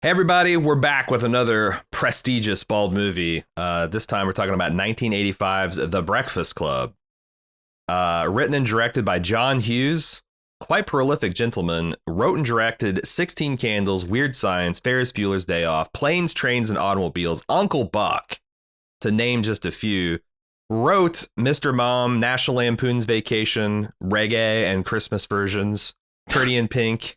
Hey everybody, we're back with another prestigious bald movie. This time we're talking about 1985's The Breakfast Club. Written and directed by John Hughes, quite prolific gentleman, wrote and directed 16 Candles, Weird Science, Ferris Bueller's Day Off, Planes, Trains, and Automobiles, Uncle Buck, to name just a few. Wrote Mr. Mom, National Lampoon's Vacation, Reggae and Christmas versions, Pretty in Pink,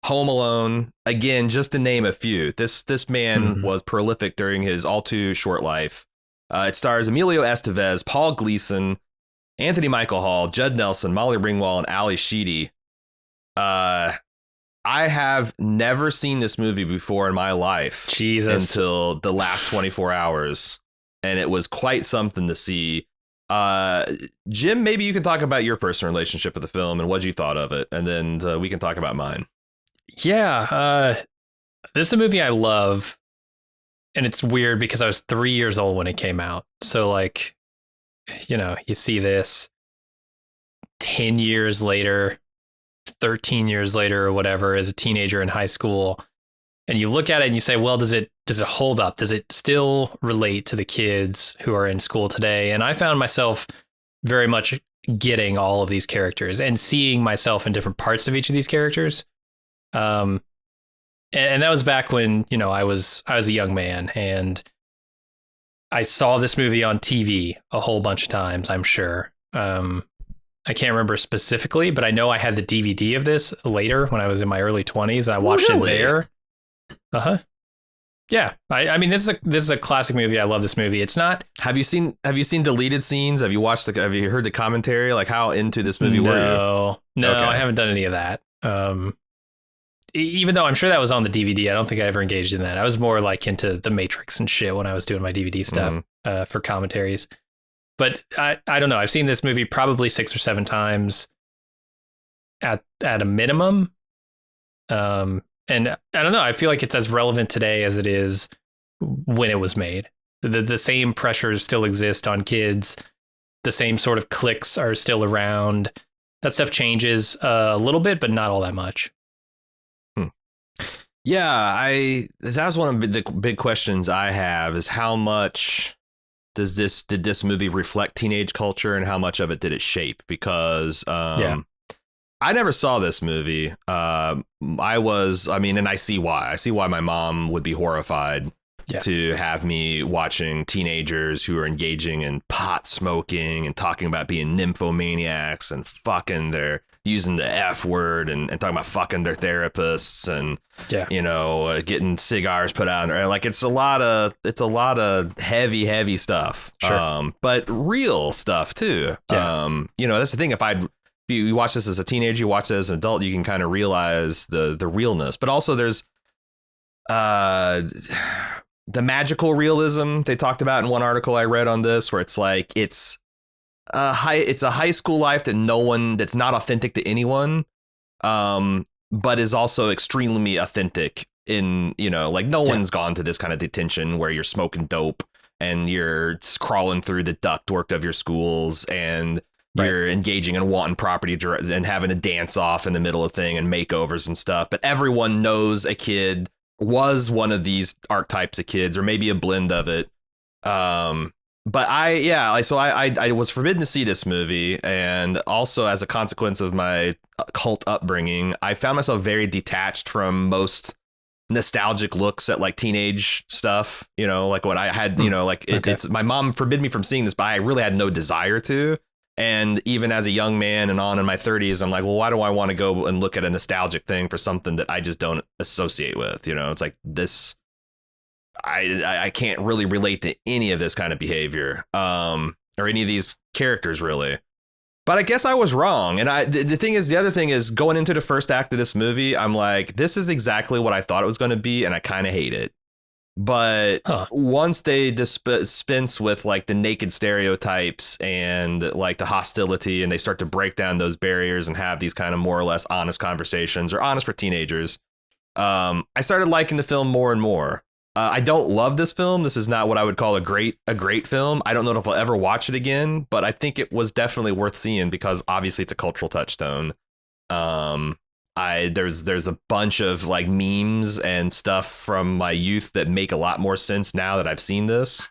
Home Alone, again, just to name a few. This man was prolific during his all too short life. It stars Emilio Estevez, Paul Gleason, Anthony Michael Hall, Judd Nelson, Molly Ringwald, and Ali Sheedy. I have never seen this movie before in my life. Jesus. Until the last 24 hours. And it was quite something to see. Jim, maybe you can talk about your personal relationship with the film and what you thought of it. And then we can talk about mine. Yeah, this is a movie I love, and it's weird because I was 3 years old when it came out. So, like, you know, you see this 10 years later, 13 years later, or whatever, as a teenager in high school, and you look at it and you say, well, does it hold up? Does it still relate to the kids who are in school today? And I found myself very much getting all of these characters and seeing myself in different parts of each of these characters. And that was back when, you know, I was a young man, and I saw this movie on TV a whole bunch of times, I'm sure. I can't remember specifically, but I know I had the DVD of this later when I was in my early 20s. And I watched it there. Yeah. I mean, this is a classic movie. I love this movie. It's not. Have you seen deleted scenes? Have you heard the commentary? Like, how into this movie were you? No, okay. I haven't done any of that. Even though I'm sure that was on the DVD, I don't think I ever engaged in that. I was more like into The Matrix and shit when I was doing my DVD stuff for commentaries. But I don't know. I've seen this movie probably 6 or 7 times at a minimum. And I don't know. I feel like it's as relevant today as it is when it was made. The same pressures still exist on kids. The same sort of cliques are still around. That stuff changes a little bit, but not all that much. Yeah, that's one of the big questions I have is how much did this movie reflect teenage culture and how much of it did it shape? Because I never saw this movie. And I see why. I see why my mom would be horrified to have me watching teenagers who are engaging in pot smoking and talking about being nymphomaniacs and fucking using the F word and talking about fucking their therapists and, you know, getting cigars put out. Like, it's a lot of heavy stuff. Sure. But real stuff too. Yeah. You know, that's the thing. If you watch this as a teenager, you watch it as an adult, you can kind of realize the realness. But also there's the magical realism they talked about in one article I read on this, where it's like it's a high school life that's not authentic to anyone, but is also extremely authentic in, you know, like no one's gone to this kind of detention where you're smoking dope and you're crawling through the ductwork of your schools and you're engaging in wanton property and having a dance off in the middle of thing and makeovers and stuff. But everyone knows a kid was one of these archetypes of kids, or maybe a blend of it. But I was forbidden to see this movie. And also as a consequence of my cult upbringing, I found myself very detached from most nostalgic looks at like teenage stuff, you know, like what I had, you know, like it's my mom forbid me from seeing this, but I really had no desire to. And even as a young man and on in my 30s, I'm like, well, why do I want to go and look at a nostalgic thing for something that I just don't associate with? You know, it's like this. I can't really relate to any of this kind of behavior or any of these characters, really. But I guess I was wrong. And the other thing is going into the first act of this movie, I'm like, this is exactly what I thought it was going to be. And I kind of hate it. But once they dispense with like the naked stereotypes and like the hostility, and they start to break down those barriers and have these kind of more or less honest conversations, or honest for teenagers, I started liking the film more and more. I don't love this film. This is not what I would call a great film. I don't know if I'll ever watch it again, but I think it was definitely worth seeing because obviously it's a cultural touchstone. There's a bunch of like memes and stuff from my youth that make a lot more sense now that I've seen this.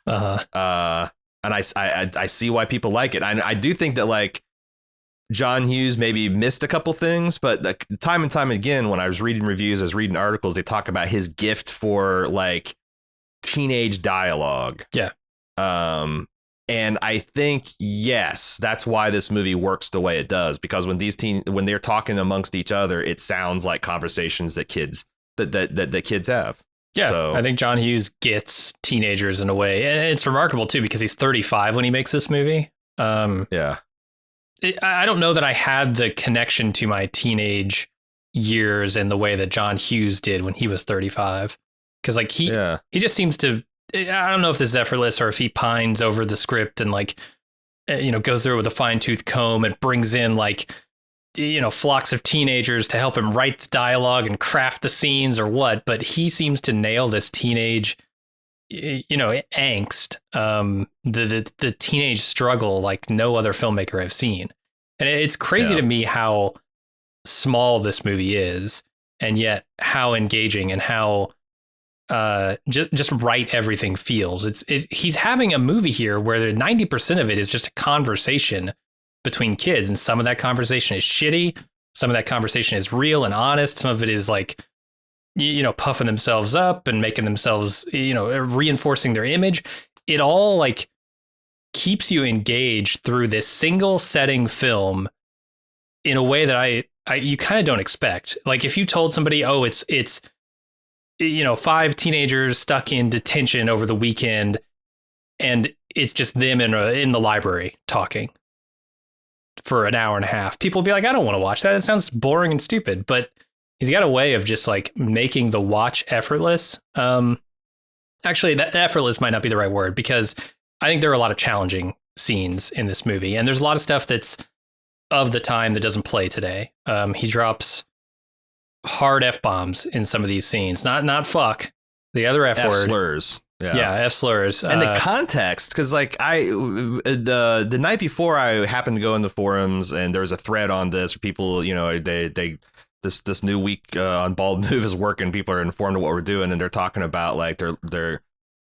And I see why people like it. I do think that like John Hughes maybe missed a couple things, but like time and time again, when I was reading reviews, I was reading articles, they talk about his gift for like teenage dialogue. Yeah. And I think, yes, that's why this movie works the way it does, because when when they're talking amongst each other, it sounds like conversations that kids that kids have. Yeah, so, I think John Hughes gets teenagers in a way. And it's remarkable, too, because he's 35 when he makes this movie. Yeah. I don't know that I had the connection to my teenage years in the way that John Hughes did when he was 35. Because like he just seems to, I don't know if this is effortless or if he pines over the script and like, goes through it with a fine tooth comb and brings in like, flocks of teenagers to help him write the dialogue and craft the scenes or what. But he seems to nail this teenage, angst, the teenage struggle like no other filmmaker I've seen. And it's crazy to me how small this movie is and yet how engaging and how just right everything feels. He's having a movie here where 90% of it is just a conversation between kids, and some of that conversation is shitty, some of that conversation is real and honest, some of it is like puffing themselves up and making themselves reinforcing their image. It all like keeps you engaged through this single setting film in a way that you kind of don't expect. Like if you told somebody, oh, it's 5 teenagers stuck in detention over the weekend, and it's just them in the library talking for an hour and a half, people would be like, I don't want to watch that. It sounds boring and stupid. But he's got a way of just like making the watch effortless. Actually, that effortless might not be the right word, because I think there are a lot of challenging scenes in this movie, and there's a lot of stuff that's of the time that doesn't play today. He drops hard F-bombs in some of these scenes. Not fuck, the other F word. F-slurs. Yeah, F-slurs. And the context, because like the night before, I happened to go in the forums and there was a thread on this where people, this new week on Bald Move is working. People are informed of what we're doing, and they're talking about like they're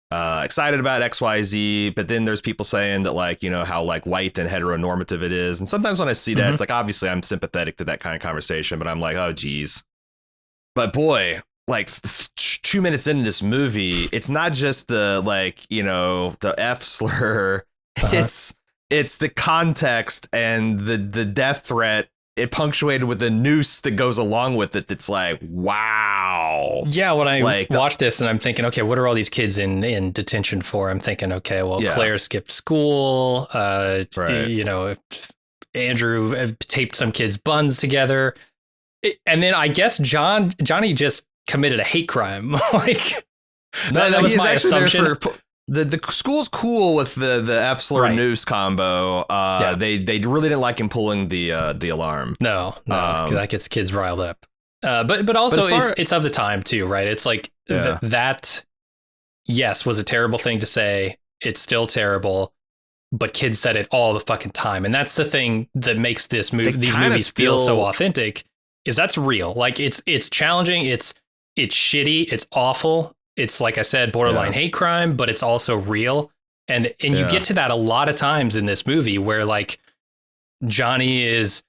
excited about XYZ, but then there's people saying that like, how like white and heteronormative it is. And sometimes when I see that, it's like, obviously I'm sympathetic to that kind of conversation, but I'm like, oh geez. But boy, like 2 minutes into this movie, it's not just the like, the F slur. It's the context and the death threat. It punctuated with the noose that goes along with it. It's like, wow. Yeah, when I watch this and I'm thinking, okay, what are all these kids in detention for? I'm thinking, okay, well, Claire skipped school. Right. Andrew taped some kids' buns together. And then I guess Johnny just committed a hate crime. Like that was my assumption. The school's cool with the F slur noose combo. They really didn't like him pulling the alarm. No, that gets kids riled up. But also it's of the time too, right? It's like that. Yes, was a terrible thing to say. It's still terrible, but kids said it all the fucking time, and that's the thing that makes these movies feel so authentic. Is that's real. Like it's challenging. It's shitty. It's awful. It's like I said, borderline hate crime, but it's also real. And you get to that a lot of times in this movie where like Johnny is,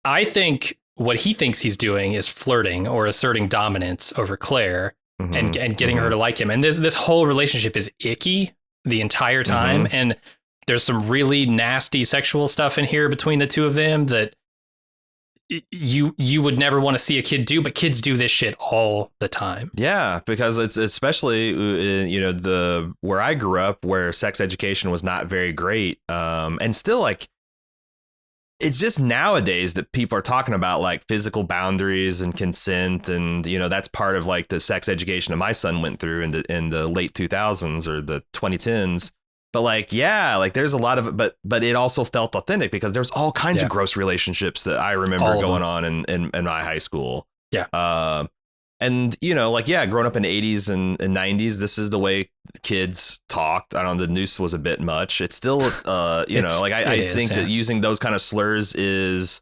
I think what he thinks he's doing is flirting or asserting dominance over Claire and getting her to like him. And this whole relationship is icky the entire time. And there's some really nasty sexual stuff in here between the two of them that you would never want to see a kid do, but kids do this shit all the time. Yeah, because it's especially where I grew up, where sex education was not very great, and still like it's just nowadays that people are talking about like physical boundaries and consent, and that's part of like the sex education that my son went through in the late 2000s or the 2010s. But like, there's a lot of it, but it also felt authentic because there's all kinds of gross relationships that I remember going on in my high school. Yeah. And, growing up in the 80s and 90s, this is the way kids talked. I don't know, the noose was a bit much. It's still, I think that using those kind of slurs is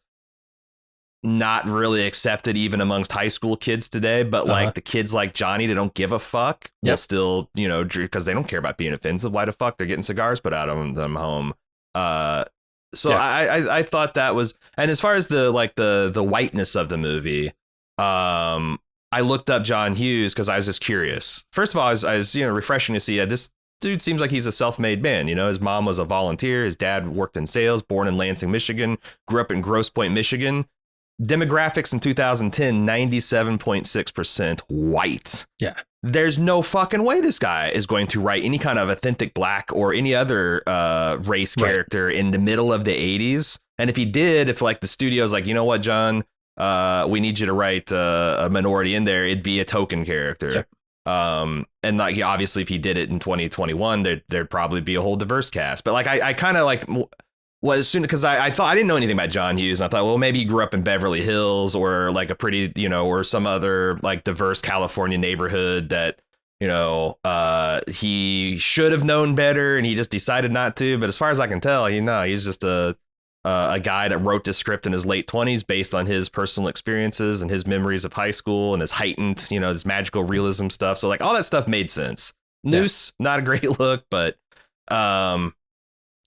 not really accepted even amongst high school kids today, but like the kids like Johnny, they don't give a fuck. Will still, you know, because they don't care about being offensive. Why the fuck they're getting cigars put out on them home? So I thought that was, and as far as the whiteness of the movie, I looked up John Hughes because I was just curious. First of all, I was you know, refreshing to see this dude seems like he's a self-made man. You know, his mom was a volunteer. His dad worked in sales, born in Lansing, Michigan, grew up in Grosse Pointe, Michigan. Demographics in 2010, 97.6% white. Yeah. There's no fucking way this guy is going to write any kind of authentic black or any other race character in the middle of the 80s. And if he did, if like the studio's like, you know what, John, we need you to write a minority in there, it'd be a token character. Yep. And like obviously if he did it in 2021, there'd probably be a whole diverse cast. But like I kind of like was soon because I thought I didn't know anything about John Hughes, and I thought, well, maybe he grew up in Beverly Hills or like a pretty, you know, or some other like diverse California neighborhood that, you know, he should have known better and he just decided not to. But as far as I can tell, he's just a guy that wrote this script in his late 20s based on his personal experiences and his memories of high school and his heightened, you know, his magical realism stuff. So like all that stuff made sense. Noose, not a great look, but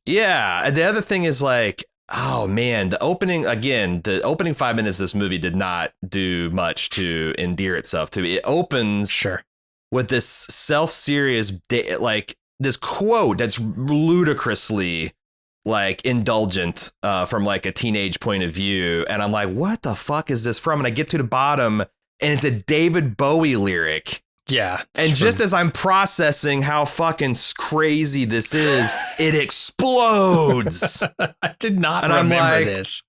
yeah. And the other thing is like, oh man, the opening 5 minutes of this movie did not do much to endear itself to me. It opens with this self-serious, like this quote that's ludicrously like indulgent from like a teenage point of view. And I'm like, what the fuck is this from? And I get to the bottom and it's a David Bowie lyric. Yeah. And just as I'm processing how fucking crazy this is, it explodes. I did not remember this.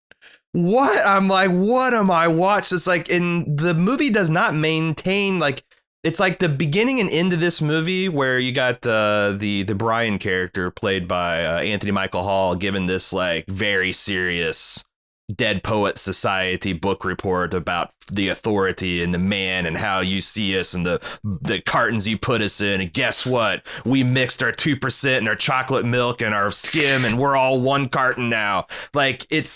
What? I'm like, what am I watching? It's like, the movie does not maintain, like, it's like the beginning and end of this movie where you got the Brian character played by Anthony Michael Hall given this like very serious Dead Poet Society book report about the authority and the man and how you see us and the cartons you put us in. And guess what? We mixed our 2% and our chocolate milk and our skim and we're all one carton now. Like it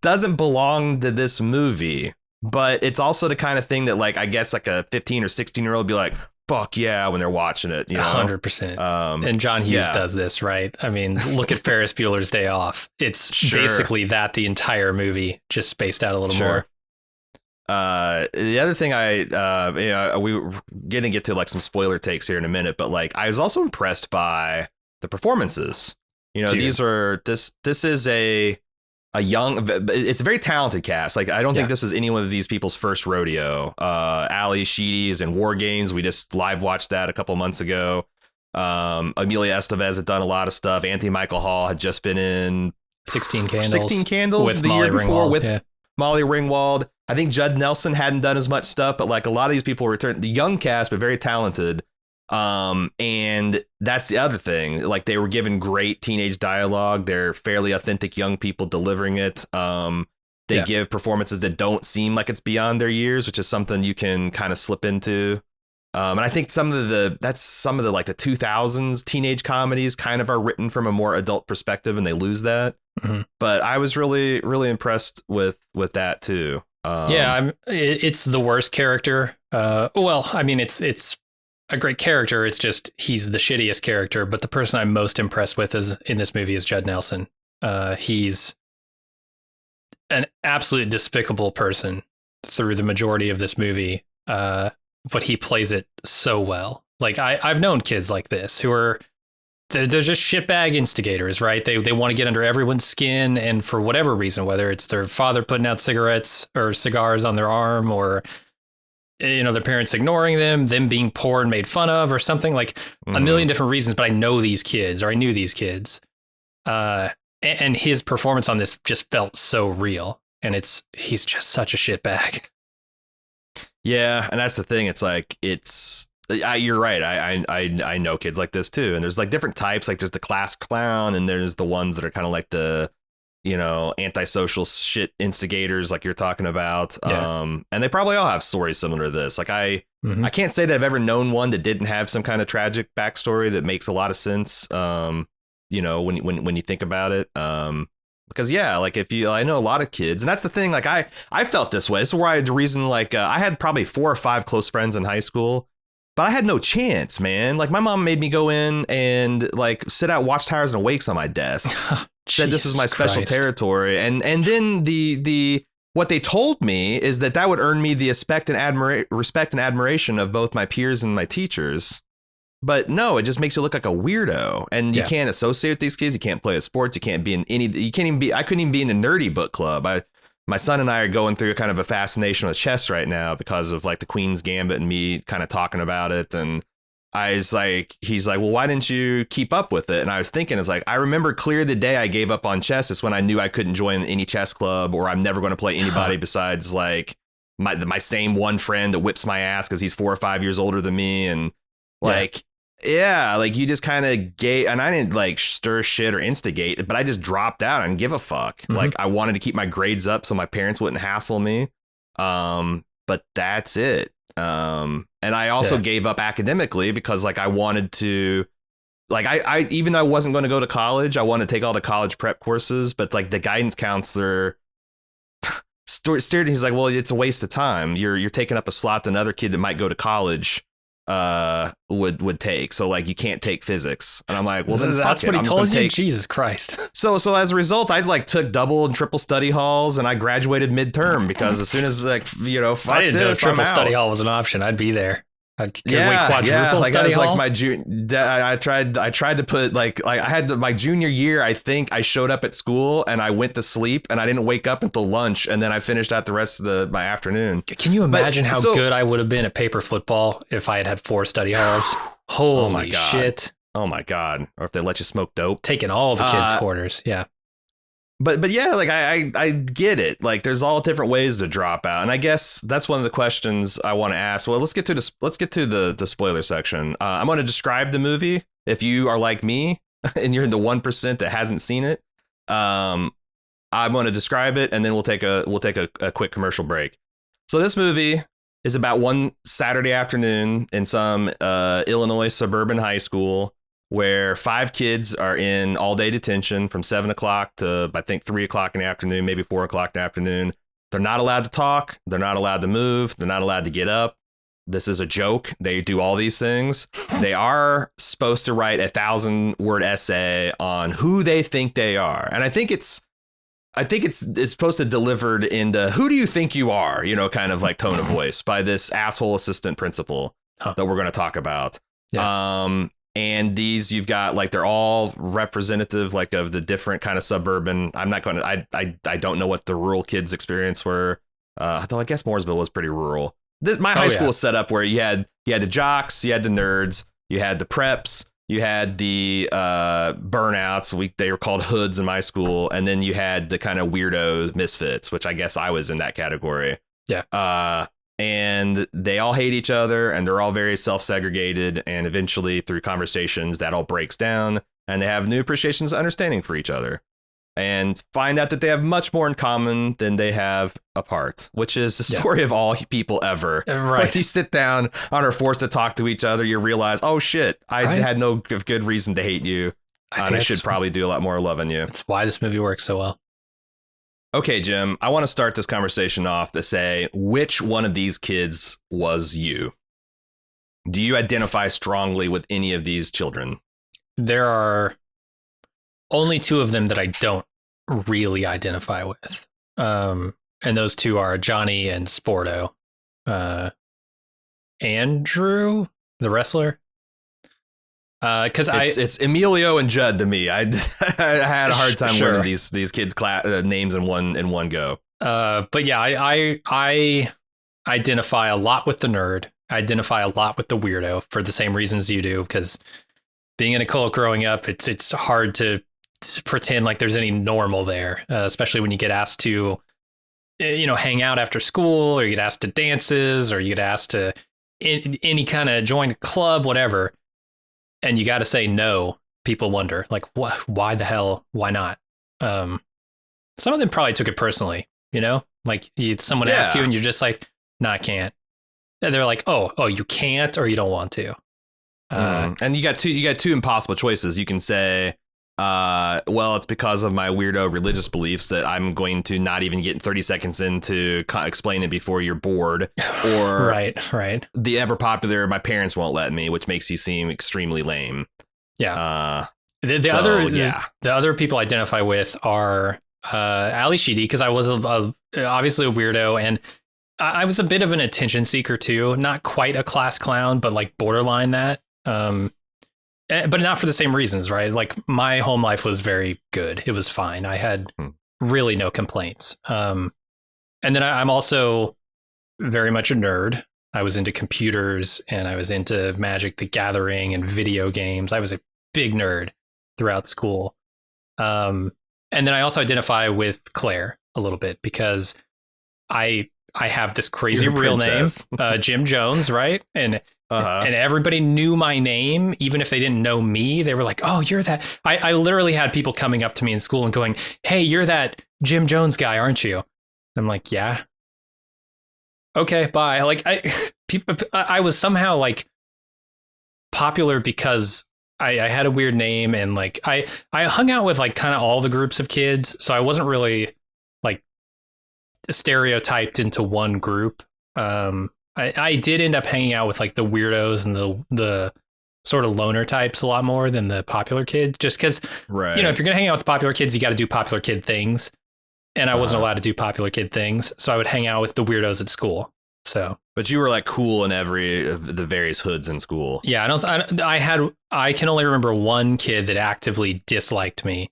doesn't belong to this movie, but it's also the kind of thing that like, I guess like a 15 or 16-year-old would be like, fuck yeah, when they're watching it, you know? 100%. And John Hughes does this, right? I mean, look at Ferris Bueller's Day Off. It's basically that the entire movie, just spaced out a little more. The other thing we were going to get to like some spoiler takes here in a minute, but like I was also impressed by the performances. You know, this is a it's a very talented cast. Like, I don't think this was any one of these people's first rodeo. Ali Sheedy's in War Games. We just live watched that a couple months ago. Amelia Estevez had done a lot of stuff. Anthony Michael Hall had just been in 16 Candles. 16 Candles with the Molly year before Ringwald, with Molly Ringwald. I think Judd Nelson hadn't done as much stuff, but like a lot of these people returned. The young cast, but very talented. And that's the other thing. Like they were given great teenage dialogue. They're fairly authentic young people delivering it. They give performances that don't seem like it's beyond their years, which is something you can kind of slip into. And I think some of the like the 2000s teenage comedies kind of are written from a more adult perspective and they lose that. Mm-hmm. But I was really, really impressed with that too. It's the worst character. Well, I mean, it's a great character. It's just he's the shittiest character. But the person I'm most impressed with in this movie is Judd Nelson. He's an absolute despicable person through the majority of this movie. But he plays it so well. Like I've known kids like this who are they're just shitbag instigators, right? They want to get under everyone's skin, and for whatever reason, whether it's their father putting out cigarettes or cigars on their arm, or their parents ignoring them being poor and made fun of, or something, like a million different reasons. But I know these kids, or I knew these kids, and his performance on this just felt so real. And he's just such a shitbag. Yeah, and that's the thing. It's like you're right. I know kids like this too, and there's like different types. Like there's the class clown, and there's the ones that are kind of like the antisocial shit instigators, like you're talking about. Yeah. And they probably all have stories similar to this. Like I can't say that I've ever known one that didn't have some kind of tragic backstory that makes a lot of sense. When you think about it. Because like I know a lot of kids, and that's the thing. Like I felt this way. This is where I had the reason. Like I had probably 4 or 5 close friends in high school, but I had no chance, man. Like my mom made me go in and like sit out watchtowers and awakes on my desk. Said this was my special territory, and then the what they told me is that would earn me the respect and admiration of both my peers and my teachers. But no, it just makes you look like a weirdo, and you can't associate with these kids. You can't play with sports. You can't be in any. You can't even be. I couldn't even be in a nerdy book club. My son and I are going through a kind of a fascination with chess right now because of like the Queen's Gambit and me kind of talking about it. And I was like, he's like, well, why didn't you keep up with it? And I was thinking, it's like, I remember clear the day I gave up on chess. It's when I knew I couldn't join any chess club, or I'm never going to play anybody besides like my same one friend that whips my ass because he's 4 or 5 years older than me, and like. Yeah, like you just kind of gave, and I didn't like stir shit or instigate, but I just dropped out and give a fuck. Mm-hmm. Like I wanted to keep my grades up so my parents wouldn't hassle me. But that's it. And I also gave up academically because like I wanted to, like I even though I wasn't going to go to college, I wanted to take all the college prep courses, but like the guidance counselor stared, he's like, well, it's a waste of time. You're taking up a slot that another kid that might go to college would take, so like you can't take physics. And I'm like, well then that's fuck what it. he told you. Jesus Christ. So as a result, I like took double and triple study halls, and I graduated midterm because as soon as like fuck I didn't know triple I'm study hall was an option. I'd be there. Quadruple like study I was hall? like I tried to put like I had my junior year. I think I showed up at school and I went to sleep and I didn't wake up until lunch, and then I finished out the rest of my afternoon. Can you imagine how good I would have been at paper football if I had had 4 study halls? Holy shit! Oh my god! Or if they let you smoke dope, taking all the kids' quarters. Yeah. But yeah, like I get it. Like there's all different ways to drop out, and I guess that's one of the questions I want to ask. Well, let's get to the spoiler section. I'm going to describe the movie. If you are like me and you're in the 1% that hasn't seen it, I'm going to describe it, and then we'll take a quick commercial break. So this movie is about one Saturday afternoon in some Illinois suburban high school, where 5 kids are in all-day detention from 7 o'clock to, I think, 3 o'clock in the afternoon, maybe 4 o'clock in the afternoon. They're not allowed to talk. They're not allowed to move. They're not allowed to get up. This is a joke. They do all these things. They are supposed to write a 1,000-word essay on who they think they are. And I think it's supposed to delivered into who do you think you are, kind of like tone of voice by this asshole assistant principal that we're going to talk about. Yeah. And these you've got like they're all representative like of the different kind of suburban. I'm not going to I don't know what the rural kids experience were. Though I guess Mooresville was pretty rural. My high school was set up where you had the jocks, you had the nerds, you had the preps, you had the burnouts. They were called hoods in my school, and then you had the kind of weirdo misfits, which I guess I was in that category. Yeah. And they all hate each other, and they're all very self-segregated. And eventually, through conversations, that all breaks down, and they have new appreciations and understanding for each other, and find out that they have much more in common than they have apart, which is the story of all people ever. Right. When you sit down and are forced to talk to each other, you realize, oh shit, I had no good reason to hate you, and I should probably do a lot more loving you. That's why this movie works so well. Okay, Jim, I want to start this conversation off to say, which one of these kids was you? Do you identify strongly with any of these children? There are only 2 of them that I don't really identify with. And those 2 are Johnny and Sporto. Andrew, the wrestler. Because it's Emilio and Judd to me. I had a hard time learning these kids' names in one go. But yeah, I identify a lot with the nerd. I identify a lot with the weirdo for the same reasons you do. Because being in a cult growing up, it's hard to pretend like there's any normal there, especially when you get asked to, hang out after school, or you get asked to dances, or you get asked to any kind of join a club, whatever. And you got to say no. People wonder, like, what? Why the hell? Why not? Some of them probably took it personally, like someone asked you and you're just like, no, I can't. And they're like, oh, you can't, or you don't want to. And you got two impossible choices. You can say, Well, it's because of my weirdo religious beliefs that I'm going to not even get 30 seconds into explain it before you're bored, or right. the ever popular my parents won't let me, which makes you seem extremely lame. Yeah. Yeah. The other people I identify with are Ali Sheedy, because I was obviously a weirdo, and I was a bit of an attention seeker too. Not quite a class clown, but like borderline that. But not for the same reasons, right? Like my home life was very good. It was fine. I had really no complaints. And then I'm also very much a nerd. I was into computers and I was into Magic the Gathering and video games. I was a big nerd throughout school. And then I also identify with Claire a little bit because I have this crazy real name, Jim Jones, right? And everybody knew my name, even if they didn't know me. They were like, "Oh, you're that." I literally had people coming up to me in school and going, "Hey, you're that Jim Jones guy, aren't you?" And I'm like, "Yeah." Okay, bye. Like I was somehow like popular because I had a weird name, and like I hung out with like kind of all the groups of kids, so I wasn't really like stereotyped into one group. I did end up hanging out with like the weirdos and the sort of loner types a lot more than the popular kids, just because, right. You know, if you're going to hang out with the popular kids, you got to do popular kid things. And I wasn't allowed to do popular kid things. So I would hang out with the weirdos at school. So, but you were like cool in every of the various hoods in school. Yeah, I can only remember one kid that actively disliked me,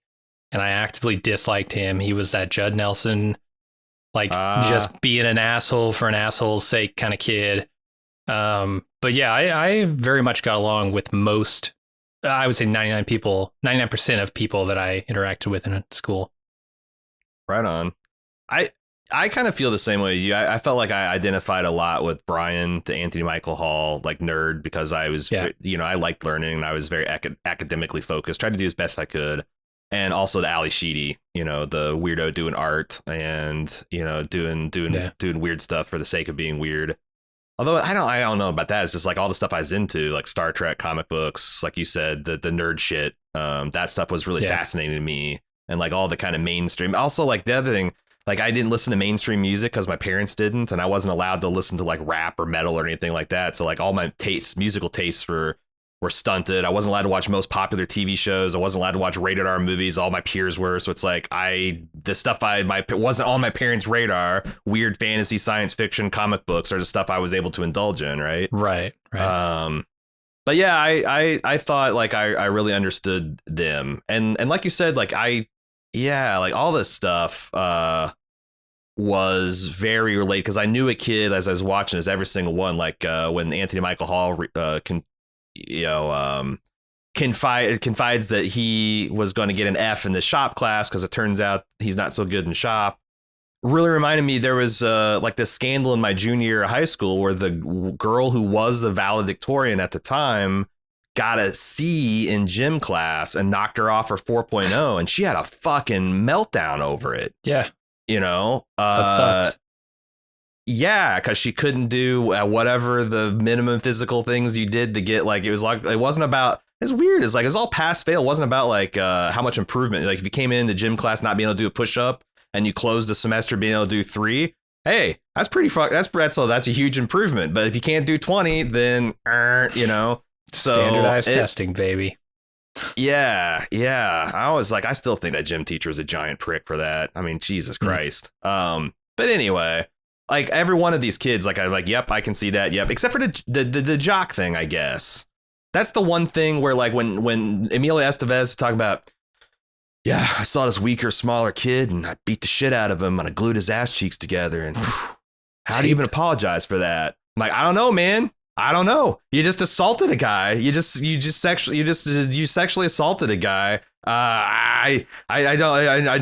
and I actively disliked him. He was that Judd Nelson, like just being an asshole for an asshole's sake kind of kid. But yeah, I very much got along with most, I would say 99% of people that I interacted with in school. Right on. I kind of feel the same way as you. I felt like I identified a lot with Brian, the Anthony Michael Hall, like nerd, because I was, I liked learning and I was very academically focused, tried to do as best I could. And also the Ali Sheedy, the weirdo doing art and, doing weird stuff for the sake of being weird. Although I don't know about that. It's just like all the stuff I was into, like Star Trek, comic books, like you said, the nerd shit. That stuff was really fascinating to me. And like all the kind of mainstream. Also, like the other thing, like I didn't listen to mainstream music because my parents didn't, and I wasn't allowed to listen to like rap or metal or anything like that. So like all my musical tastes were stunted. I wasn't allowed to watch most popular TV shows. I wasn't allowed to watch rated R movies. All my peers were. So it's like the stuff wasn't on my parents' radar. Weird fantasy, science fiction, comic books are the stuff I was able to indulge in. Right. But yeah, I thought like I really understood them, and like you said, like like all this stuff was very related because I knew a kid as I was watching this every single one, like when Anthony Michael Hall confides that he was going to get an F in the shop class because it turns out he's not so good in shop. Really reminded me there was like this scandal in my junior year of high school where the girl who was the valedictorian at the time got a C in gym class and knocked her off her 4.0, and she had a fucking meltdown over it. Yeah. That sucks. Yeah, because she couldn't do whatever the minimum physical things you did to get, like, it wasn't about, it's weird. It's like, it's all pass fail. It wasn't about like how much improvement. Like if you came in the gym class not being able to do a push up and you closed the semester being able to do 3, hey, that's that's a huge improvement. But if you can't do 20, then so standardized testing, baby. Yeah. I was like, I still think that gym teacher is a giant prick for that. I mean, Jesus Christ. But anyway, like every one of these kids, like I'm like, yep, I can see that. Yep. Except for the jock thing, I guess. That's the one thing where like when Emilio Estevez talked about, yeah, I saw this weaker, smaller kid and I beat the shit out of him and I glued his ass cheeks together. And how do you even apologize for that? I'm like, I don't know, man. I don't know. You just assaulted a guy. You sexually assaulted a guy. I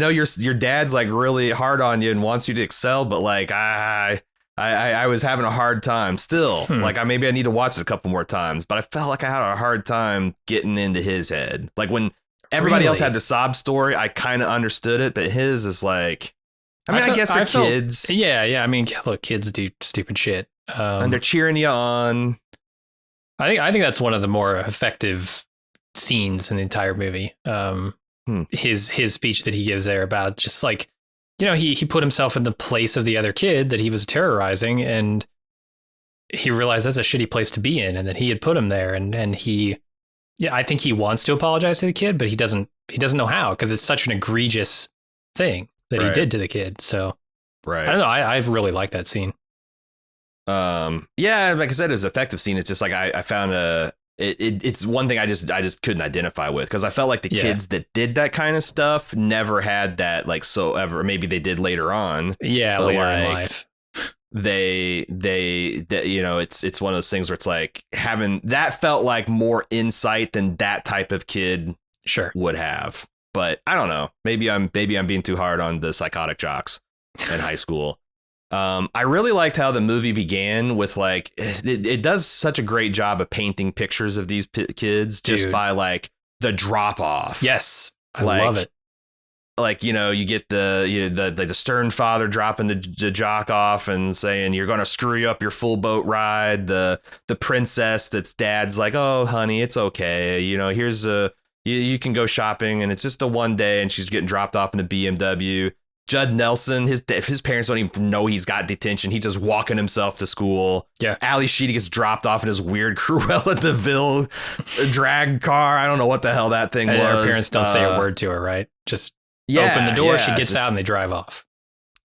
know your dad's like really hard on you and wants you to excel, but like I was having a hard time still. Like maybe I need to watch it a couple more times, but I felt like I had a hard time getting into his head. Like when everybody else had their sob story, I kind of understood it, but his is like, I guess they're kids. Yeah. I mean, look, kids do stupid shit. And they're cheering you on. I think that's one of the more effective scenes in the entire movie. his speech that he gives there about just like, you know, he put himself in the place of the other kid that he was terrorizing, and he realized that's a shitty place to be in, and that he had put him there, and he, yeah, I think he wants to apologize to the kid, but he doesn't know how, because it's such an egregious thing that he did to the kid. So I don't know, I really like that scene. Yeah, like I said, it was an effective scene. It's just like I found it's one thing I just couldn't identify with, because I felt like the kids that did that kind of stuff never had that, like, so ever. Maybe they did later on. Yeah, but later like, in life. They you know, it's one of those things where it's like having that felt like more insight than that type of kid would have. But I don't know. Maybe I'm being too hard on the psychotic jocks in high school. I really liked how the movie began with, like, it does such a great job of painting pictures of these kids just by like the drop off. Yes, I love it. Like, you know, you get the stern father dropping the jock off and saying, you're going to screw up your full boat ride. The princess that's dad's like, oh, honey, it's OK. You know, here's you can go shopping, and it's just a one day, and she's getting dropped off in a BMW. Judd Nelson, his parents don't even know he's got detention. He's just walking himself to school. Yeah. Ali Sheedy gets dropped off in his weird Cruella de Vil drag car. I don't know what the hell that thing was. Her parents don't say a word to her, right? Just open the door, she gets out, and they drive off.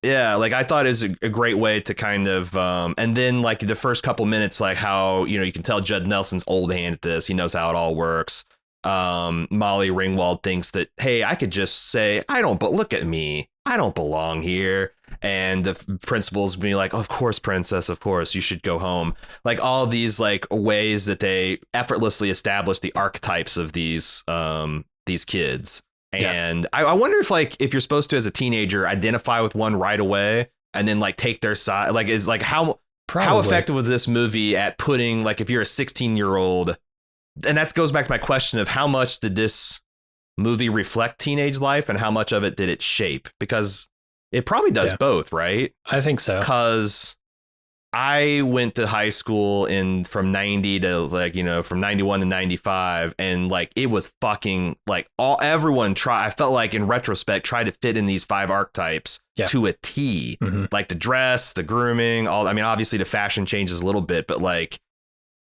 Yeah, like, I thought it was a great way to kind of, and then like the first couple minutes, like how, you know, you can tell Judd Nelson's old hand at this. He knows how it all works. Molly Ringwald thinks that, hey, I could just say, but look at me, I don't belong here. And the principal's being like, of course, princess, of course, you should go home. Like, all these like ways that they effortlessly establish the archetypes of these kids. And I wonder if, like, if you're supposed to, as a teenager, identify with one right away and then like take their side, like, is like how effective was this movie at putting, like, if you're a 16-year-old, and that goes back to my question of how much did this movie reflect teenage life and how much of it did it shape? Because it probably does both, right? I think so. Because I went to high school from 90 to, like, you know, from 91 to 95. And like, it was fucking like everyone I felt like in retrospect, tried to fit in these 5 archetypes to a T. Like the dress, the grooming, I mean, obviously the fashion changes a little bit, but like,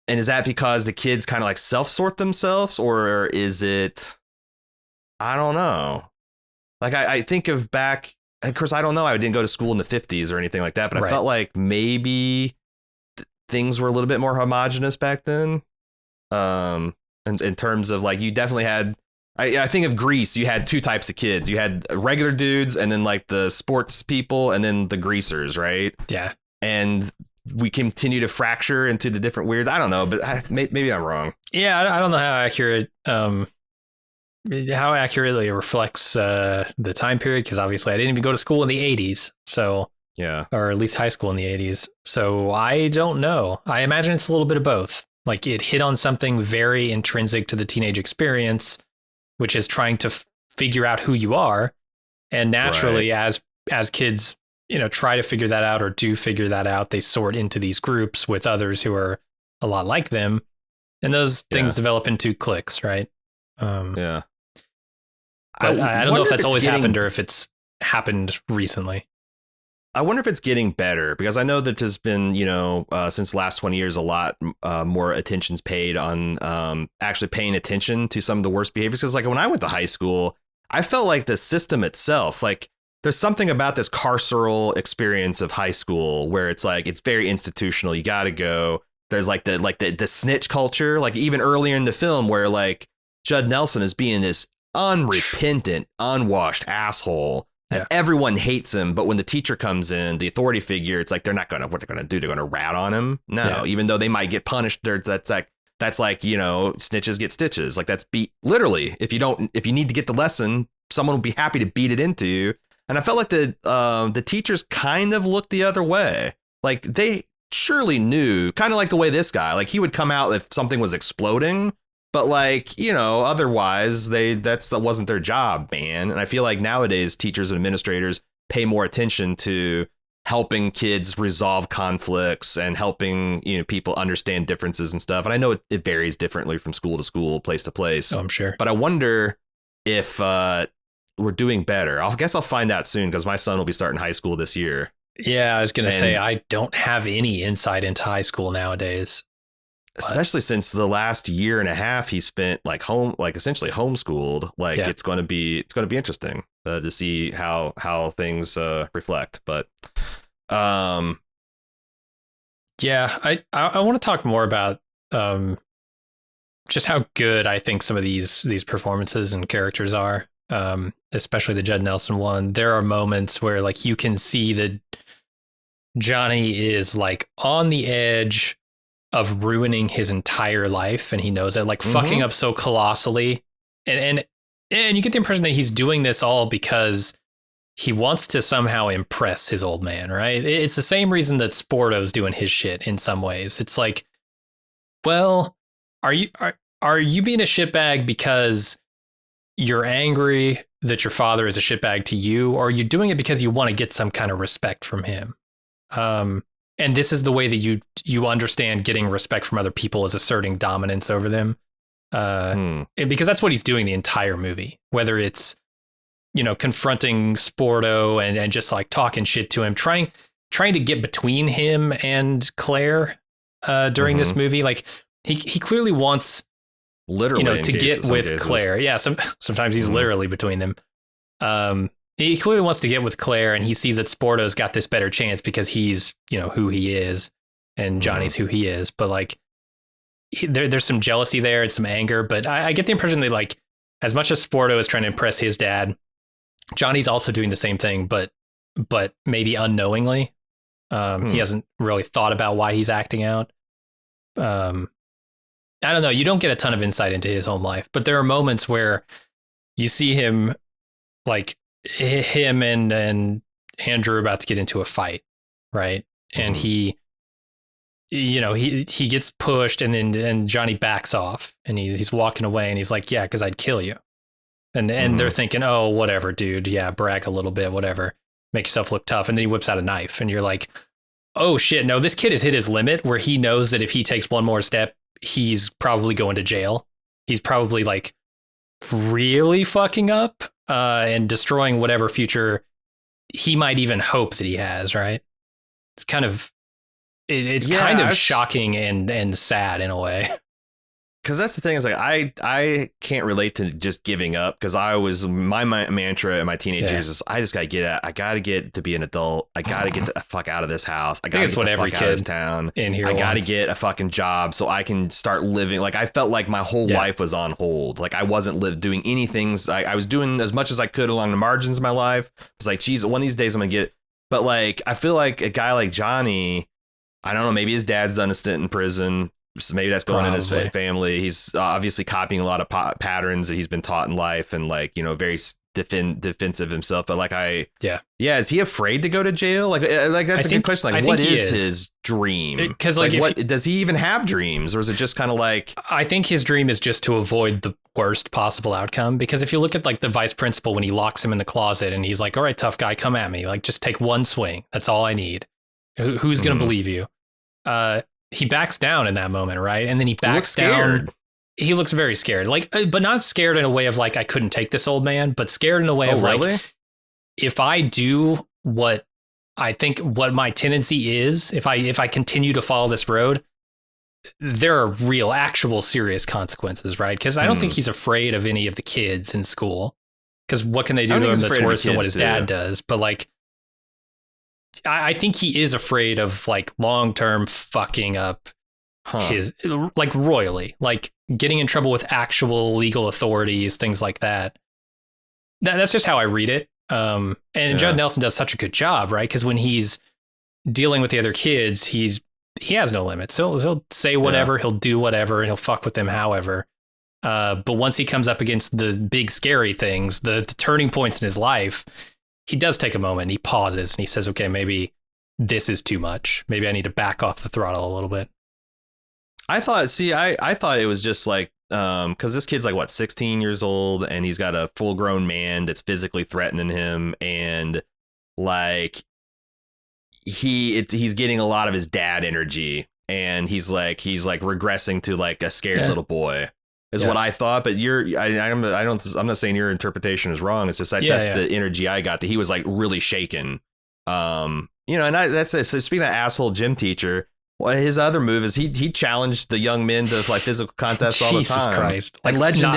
and is that because the kids kind of like self-sort themselves, or is it, I don't know. Like, I think of back, of course, I don't know. I didn't go to school in the 50s or anything like that, but I felt like maybe things were a little bit more homogenous back then. In terms of, like, you definitely had, I think of Grease, you had 2 types of kids. You had regular dudes, and then like the sports people, and then the greasers, right? Yeah. And we continue to fracture into the different weird. I don't know, but maybe I'm wrong. Yeah, I don't know how accurately it reflects the time period, because obviously I didn't even go to school in the 80s, so or at least high school in the 80s, so I don't know. I imagine it's a little bit of both. Like, it hit on something very intrinsic to the teenage experience, which is trying to figure out who you are, and naturally, as kids, you know, try to figure that out or do figure that out, they sort into these groups with others who are a lot like them, and those things develop into cliques, right? But I don't know if that's always happened or if it's happened recently. I wonder if it's getting better, because I know that there's been, you know, since the last 20 years, a lot more attention's paid on actually paying attention to some of the worst behaviors. Because, like, when I went to high school, I felt like the system itself, like, there's something about this carceral experience of high school where it's like, it's very institutional. You got to go. There's like the snitch culture, like even earlier in the film, where like Judd Nelson is being this unrepentant, unwashed asshole. And everyone hates him. But when the teacher comes in, the authority figure, it's like, what they're going to do? They're going to rat on him. No, even though they might get punished. That's like, you know, snitches get stitches. Like, that's literally, if you need to get the lesson, someone will be happy to beat it into you. And I felt like the teachers kind of looked the other way. Like, they surely knew, kind of like the way this guy, like, he would come out if something was exploding, but like, you know, otherwise that wasn't their job, man. And I feel like nowadays teachers and administrators pay more attention to helping kids resolve conflicts and helping, you know, people understand differences and stuff. And I know it varies differently from school to school, place to place. Oh, I'm sure. But I wonder if we're doing better. I guess I'll find out soon because my son will be starting high school this year. Yeah, I was gonna say I don't have any insight into high school nowadays. Especially since the last year and a half he spent like essentially homeschooled. Like it's going to be interesting to see how things reflect. But yeah, I want to talk more about just how good I think some of these performances and characters are. Especially the Judd Nelson one. There are moments where like you can see that Johnny is like on the edge of ruining his entire life, and he knows it, like fucking up so colossally, and you get the impression that he's doing this all because he wants to somehow impress his old man, right? It's the same reason that Sporto's doing his shit in some ways. It's like, well, are you being a shitbag because you're angry that your father is a shitbag to you, or are you doing it because you want to get some kind of respect from him? And this is the way that you understand getting respect from other people is asserting dominance over them. Because that's what he's doing the entire movie, whether it's, confronting Sporto and just like talking shit to him, trying to get between him and Claire during this movie. Like he clearly wants literally to get with Claire. Yeah. Sometimes he's literally between them. He clearly wants to get with Claire, and he sees that Sporto's got this better chance because he's, who he is, and Johnny's who he is. But like, there's some jealousy there and some anger. But I get the impression that like, as much as Sporto is trying to impress his dad, Johnny's also doing the same thing, but maybe unknowingly. He hasn't really thought about why he's acting out. I don't know. You don't get a ton of insight into his home life, but there are moments where you see him like, him and Andrew are about to get into a fight, right? And he gets pushed, and then Johnny backs off, and he's walking away, and he's like, yeah, because I'd kill you. And they're thinking, oh, whatever, dude. Yeah, brag a little bit, whatever. Make yourself look tough. And then he whips out a knife, and you're like, oh shit, no, this kid has hit his limit where he knows that if he takes one more step, he's probably going to jail. He's probably like really fucking up and destroying whatever future he might even hope that he has, right? It's kind of kind of shocking and sad in a way. Because that's the thing is like I can't relate to just giving up, because my mantra in my teenage years is I gotta get to be an adult. I gotta get the fuck out of this house. I gotta get the fuck out of this town. In here, I gotta get a fucking job so I can start living. Like I felt like my whole life was on hold. Like I wasn't doing anything. I was doing as much as I could along the margins of my life. I was like, geez, one of these days I'm gonna get. But like I feel like a guy like Johnny, I don't know, maybe his dad's done a stint in prison. So maybe that's going in his family. He's obviously copying a lot of patterns that he's been taught in life, and like, very defensive himself. But like, is he afraid to go to jail? Like that's a good question. Like, what is his dream? Because like what does he even have dreams, or is it just kind of like? I think his dream is just to avoid the worst possible outcome. Because if you look at like the vice principal when he locks him in the closet and he's like, "All right, tough guy, come at me. Like, just take one swing. That's all I need. Who's gonna believe you?" He backs down in that moment, right? And then he backs down. He looks very scared, like, but not scared in a way of like, I couldn't take this old man, but scared in a way of like, if I do what I think what my tendency is, if I continue to follow this road, there are real, actual, serious consequences, right? Because I don't think he's afraid of any of the kids in school, because what can they do to him that's worse than what his dad does? But like, I think he is afraid of like long-term fucking up his, like, royally, like getting in trouble with actual legal authorities, things like that. That's just how I read it. And Judd Nelson does such a good job, right? Because when he's dealing with the other kids, he has no limits. He'll say whatever, he'll do whatever, and he'll fuck with them however. But once he comes up against the big scary things, the turning points in his life, he does take a moment and he pauses and he says, okay, maybe this is too much. Maybe I need to back off the throttle a little bit. I thought it was just like, because this kid's like, what, 16 years old, and he's got a full grown man that's physically threatening him. And like, he's getting a lot of his dad energy, and he's like regressing to like a scared little boy. is what I thought. But I'm not saying your interpretation is wrong. It's just that that's the energy I got, that he was like really shaken. And that's it. So speaking of asshole gym teacher, well, his other move is he challenged the young men to like physical contests all the time. Jesus Christ! Like legend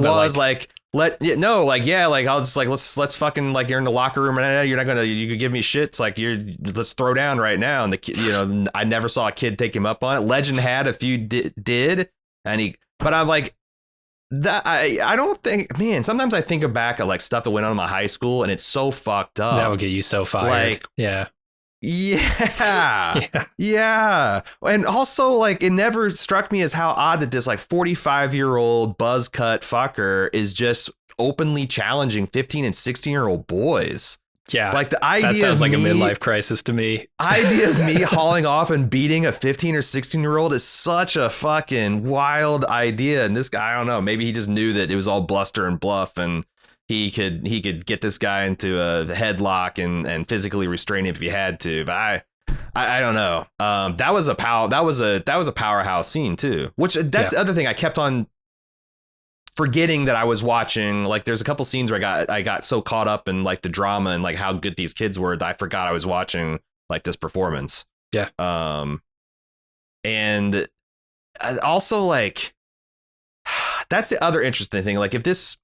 was like I'll just like let's fucking like you're in the locker room and you're not gonna you could give me shit. It's like let's throw down right now. And the kid, I never saw a kid take him up on it. Legend had a few did, and but I'm like that I don't think, man. Sometimes I think back at like stuff that went on in my high school and it's so fucked up. That would get you so fired. Like yeah. Yeah. And also, like, it never struck me as how odd that this like 45-year-old buzz cut fucker is just openly challenging 15 and 16-year-old boys. Yeah. Like the idea that sounds of like a midlife crisis to me. Idea of me hauling off and beating a 15 or 16-year-old is such a fucking wild idea. And this guy, I don't know, maybe he just knew that it was all bluster and bluff, and he could get this guy into a headlock and physically restrain him if he had to. But I don't know. That was a powerhouse scene too. Which that's the other thing I kept on forgetting that I was watching. Like there's a couple scenes where I got so caught up in like the drama and like how good these kids were that I forgot I was watching like this performance. Yeah. And also like that's the other interesting thing. Like if this.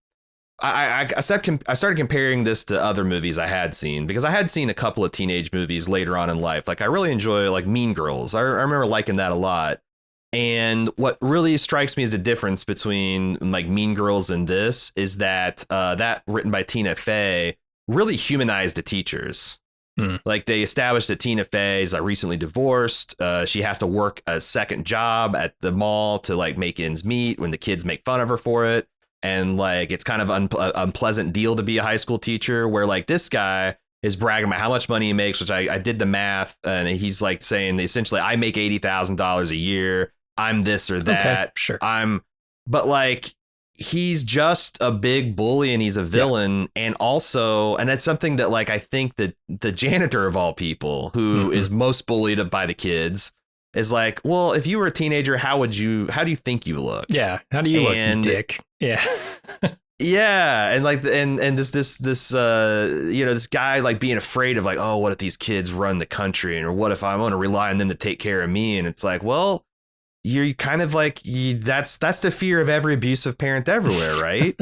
I started comparing this to other movies I had seen, because I had seen a couple of teenage movies later on in life. Like I really enjoy like Mean Girls. I remember liking that a lot. And what really strikes me as the difference between like Mean Girls and this is that that written by Tina Fey really humanized the teachers. Like they established that Tina Fey is recently divorced. She has to work a second job at the mall to like make ends meet when the kids make fun of her for it. And like, it's kind of an unpleasant deal to be a high school teacher, where like this guy is bragging about how much money he makes, which I did the math. And he's like saying essentially, I make $80,000 a year. I'm this or that. Okay, sure. But like, he's just a big bully and he's a villain. Yeah. And also, and that's something that like, I think that the janitor of all people who is most bullied by the kids is like, well, if you were a teenager, how do you think you look? Yeah. How do you look, you dick? Yeah. Yeah. And like, and this this guy like being afraid of like, oh, what if these kids run the country, or what if I'm going to rely on them to take care of me? And it's like, well, you're kind of like, that's the fear of every abusive parent everywhere. Right.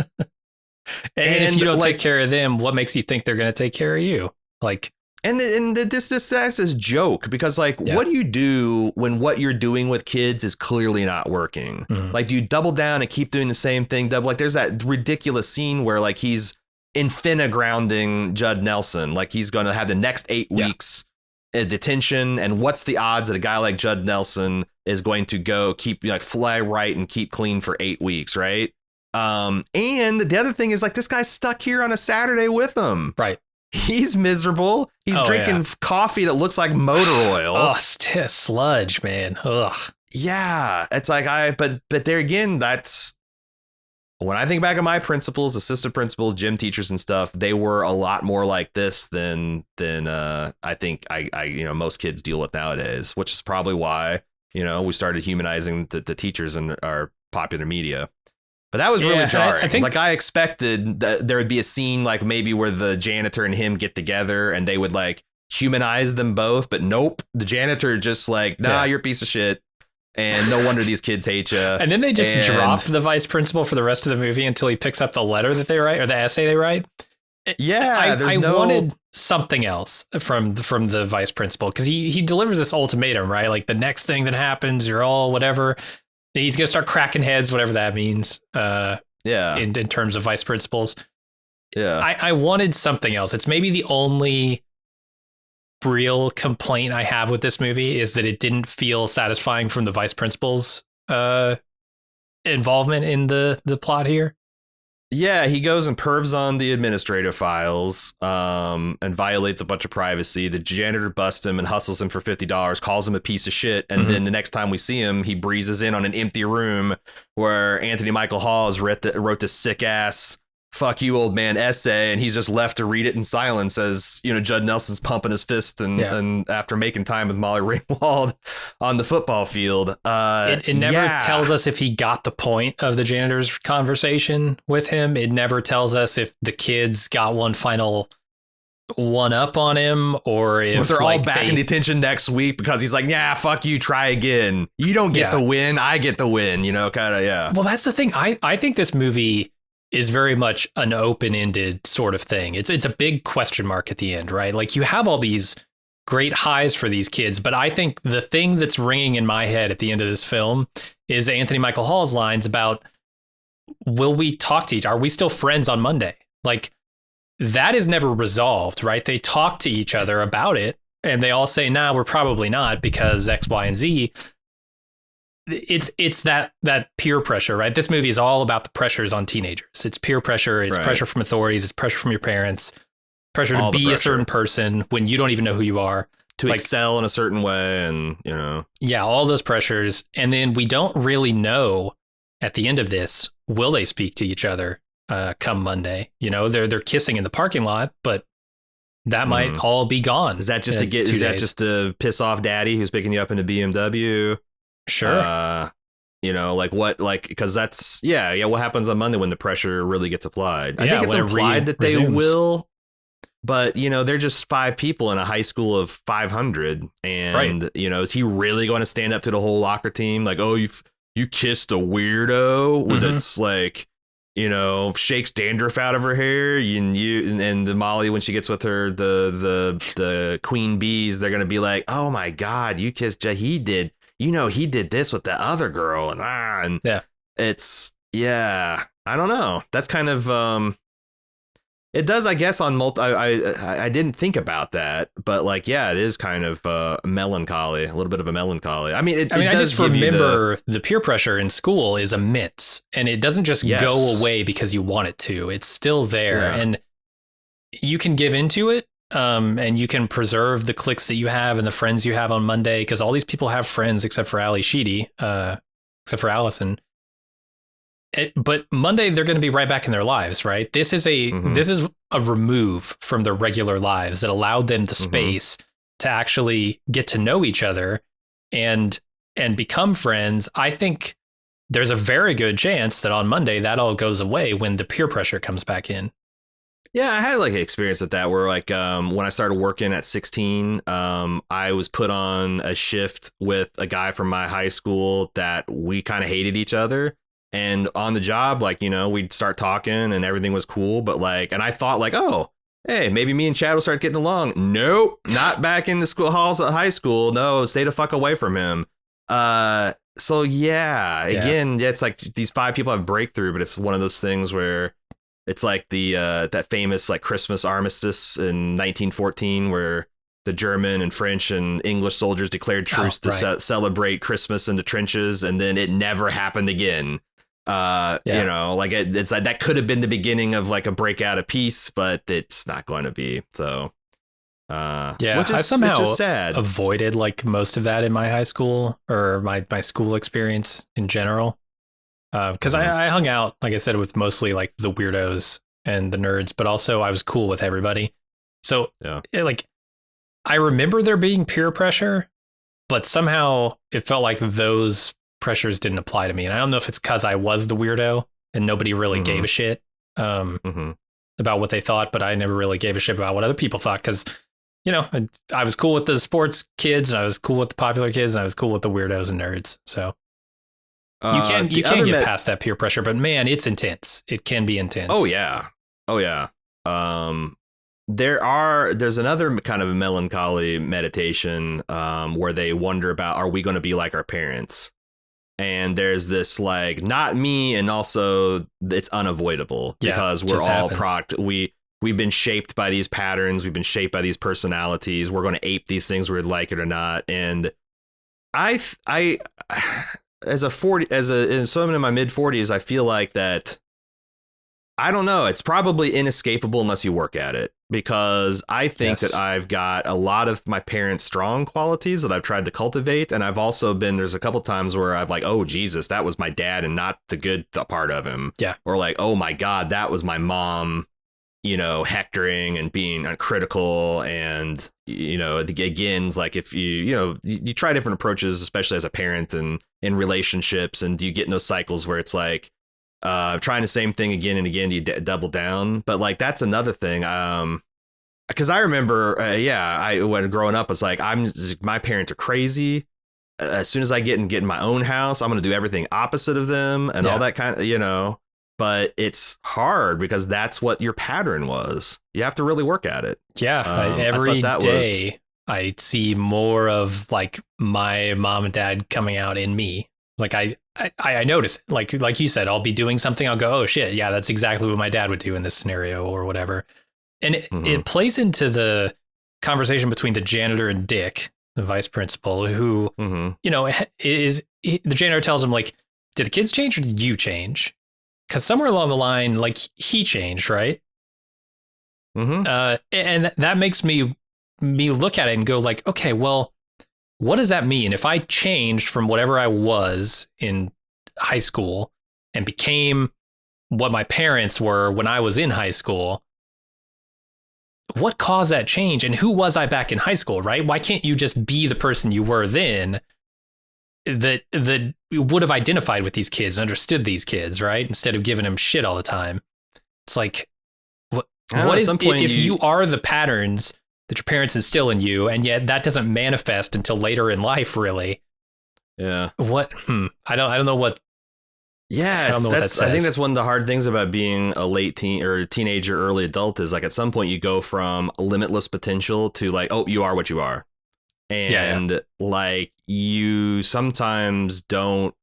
and if you don't take care of them, what makes you think they're going to take care of you? Like, And this is joke, because like, what do you do when what you're doing with kids is clearly not working? Like, do you double down and keep doing the same thing? Like, there's that ridiculous scene where like he's grounding Judd Nelson. Like he's going to have the next 8 weeks in detention. And what's the odds that a guy like Judd Nelson is going to go keep like fly right and keep clean for 8 weeks? Right. And the other thing is like, this guy's stuck here on a Saturday with him. Right. He's miserable. He's drinking coffee that looks like motor oil. Oh, it's sludge, man. Ugh. Yeah, it's like but there again, that's when I think back at my principals, assistant principals, gym teachers and stuff. They were a lot more like this than I think I most kids deal with nowadays, which is probably why we started humanizing the teachers in our popular media. But that was really jarring. I think, like, I expected that there would be a scene like maybe where the janitor and him get together and they would like humanize them both. But nope, the janitor just like, nah, you're a piece of shit. And no wonder these kids hate you. And then they just drop the vice principal for the rest of the movie until he picks up the letter that they write, or the essay they write. Yeah, I wanted something else from the vice principal, because he delivers this ultimatum, right? Like, the next thing that happens, you're all whatever. He's going to start cracking heads, whatever that means. In terms of vice principals. Yeah. I wanted something else. It's maybe the only real complaint I have with this movie is that it didn't feel satisfying from the vice principal's involvement in the plot here. Yeah, he goes and pervs on the administrative files and violates a bunch of privacy. The janitor busts him and hustles him for $50, calls him a piece of shit. And then the next time we see him, he breezes in on an empty room where Anthony Michael Hall has wrote this sick ass fuck you, old man essay, and he's just left to read it in silence as, Judd Nelson's pumping his fist and after making time with Molly Ringwald on the football field. It never tells us if he got the point of the janitor's conversation with him. It never tells us if the kids got one final one up on him, or if they're all back in detention next week because he's like, yeah, fuck you, try again. You don't get the win, I get the win, kind of, yeah. Well, that's the thing. I think this movie is very much an open-ended sort of thing. It's a big question mark at the end, right? Like, you have all these great highs for these kids, but I think the thing that's ringing in my head at the end of this film is Anthony Michael Hall's lines about, will we talk to each other? Are we still friends on Monday? Like, that is never resolved, right? They talk to each other about it, and they all say, nah, we're probably not because X, Y, and Z. It's that peer pressure, right? This movie is all about the pressures on teenagers. It's peer pressure. It's pressure from authorities. It's pressure from your parents. Pressure to be a certain person when you don't even know who you are. To excel in a certain way, and Yeah, all those pressures, and then we don't really know at the end of this, will they speak to each other come Monday? They're kissing in the parking lot, but that might all be gone. Is that just to get? Is that just to piss off Daddy who's picking you up in a BMW? Sure. Because that's what happens on Monday when the pressure really gets applied. I think it's implied that they will, but they're just 5 people in a high school of 500, and is he really going to stand up to the whole locker team like, oh, you kissed a weirdo that's like, shakes dandruff out of her hair, and the Molly, when she gets with her the queen bees, they're gonna be like, oh my god, you kissed he did this with the other girl, and it's I don't know, that's kind of it does, I guess, on I didn't think about that, but it is kind of melancholy, a little bit of a melancholy. I mean, I just remember the peer pressure in school is immense, and it doesn't just go away because you want it to. It's still there, and you can give into it, and you can preserve the cliques that you have and the friends you have on Monday, because all these people have friends except for Ali Sheedy, except for Allison. But Monday, they're going to be right back in their lives, right? This is a remove from their regular lives that allowed them the space to actually get to know each other and become friends. I think there's a very good chance that on Monday that all goes away when the peer pressure comes back in. Yeah, I had an experience with that where when I started working at 16, I was put on a shift with a guy from my high school that we kind of hated each other. And on the job, we'd start talking and everything was cool. But and I thought oh, hey, maybe me and Chad will start getting along. Nope, not back in the school halls of high school. No, stay the fuck away from him. So again, it's like these 5 people have breakthrough, but it's one of those things where it's like the that famous Christmas armistice in 1914 where the German and French and English soldiers declared truce to celebrate Christmas in the trenches, and then it never happened again. It's like that could have been the beginning of a breakout of peace, but it's not going to be. So which is, I somehow just sad. Avoided most of that in my high school or my school experience in general, because I hung out, like I said, with mostly the weirdos and the nerds, but also I was cool with everybody. So I remember there being peer pressure, but somehow it felt like those pressures didn't apply to me. And I don't know if it's because I was the weirdo and nobody really gave a shit about what they thought, but I never really gave a shit about what other people thought because, I was cool with the sports kids and I was cool with the popular kids and I was cool with the weirdos and nerds. So you can't get past that peer pressure, but man, it's intense. It can be intense. Oh yeah. There's another kind of melancholy meditation where they wonder about, are we going to be like our parents? And there's this not me, and also it's unavoidable because we're all we've been shaped by these patterns, we've been shaped by these personalities, we're going to ape these things whether we like it or not. And I as someone in my mid 40s, I feel like that, I don't know, it's probably inescapable unless you work at it, because I think that I've got a lot of my parents' strong qualities that I've tried to cultivate. And I've also there's a couple times where I've like, oh, Jesus, that was my dad and not the good part of him. Yeah. Or like, oh, my God, that was my mom, hectoring and being critical. And, again, it's like if you try different approaches, especially as a parent and in relationships. And do you get in those cycles where it's like, trying the same thing again and again, you double down. But like, that's another thing. Because I remember, when growing up, it's like, my parents are crazy. As soon as I get in my own house, I'm going to do everything opposite of them and all that kind of, but it's hard because that's what your pattern was. You have to really work at it. Yeah. Every day I see more of like my mom and dad coming out in me. Like I notice it. Like you said, I'll be doing something. I'll go, oh shit. Yeah, that's exactly what my dad would do in this scenario or whatever. And it plays into the conversation between the janitor and Dick, the vice principal, who, the janitor tells him like, did the kids change or did you change? Because somewhere along the line, like he changed, right? And that makes me look at it and go like, okay, well, what does that mean? If I changed from whatever I was in high school and became what my parents were when I was in high school, what caused that change? And who was I back in high school, right? Why can't you just be the person you were then that would have identified with these kids, understood these kids, right? Instead of giving them shit all the time. It's like, what is, if you are the patterns that your parents instill in you, and yet that doesn't manifest until later in life, really. Yeah. What? I don't know what. Yeah, I think that's one of the hard things about being a late teen or teenager, early adult is like at some point you go from limitless potential to like, oh, you are what you are. And like you sometimes don't,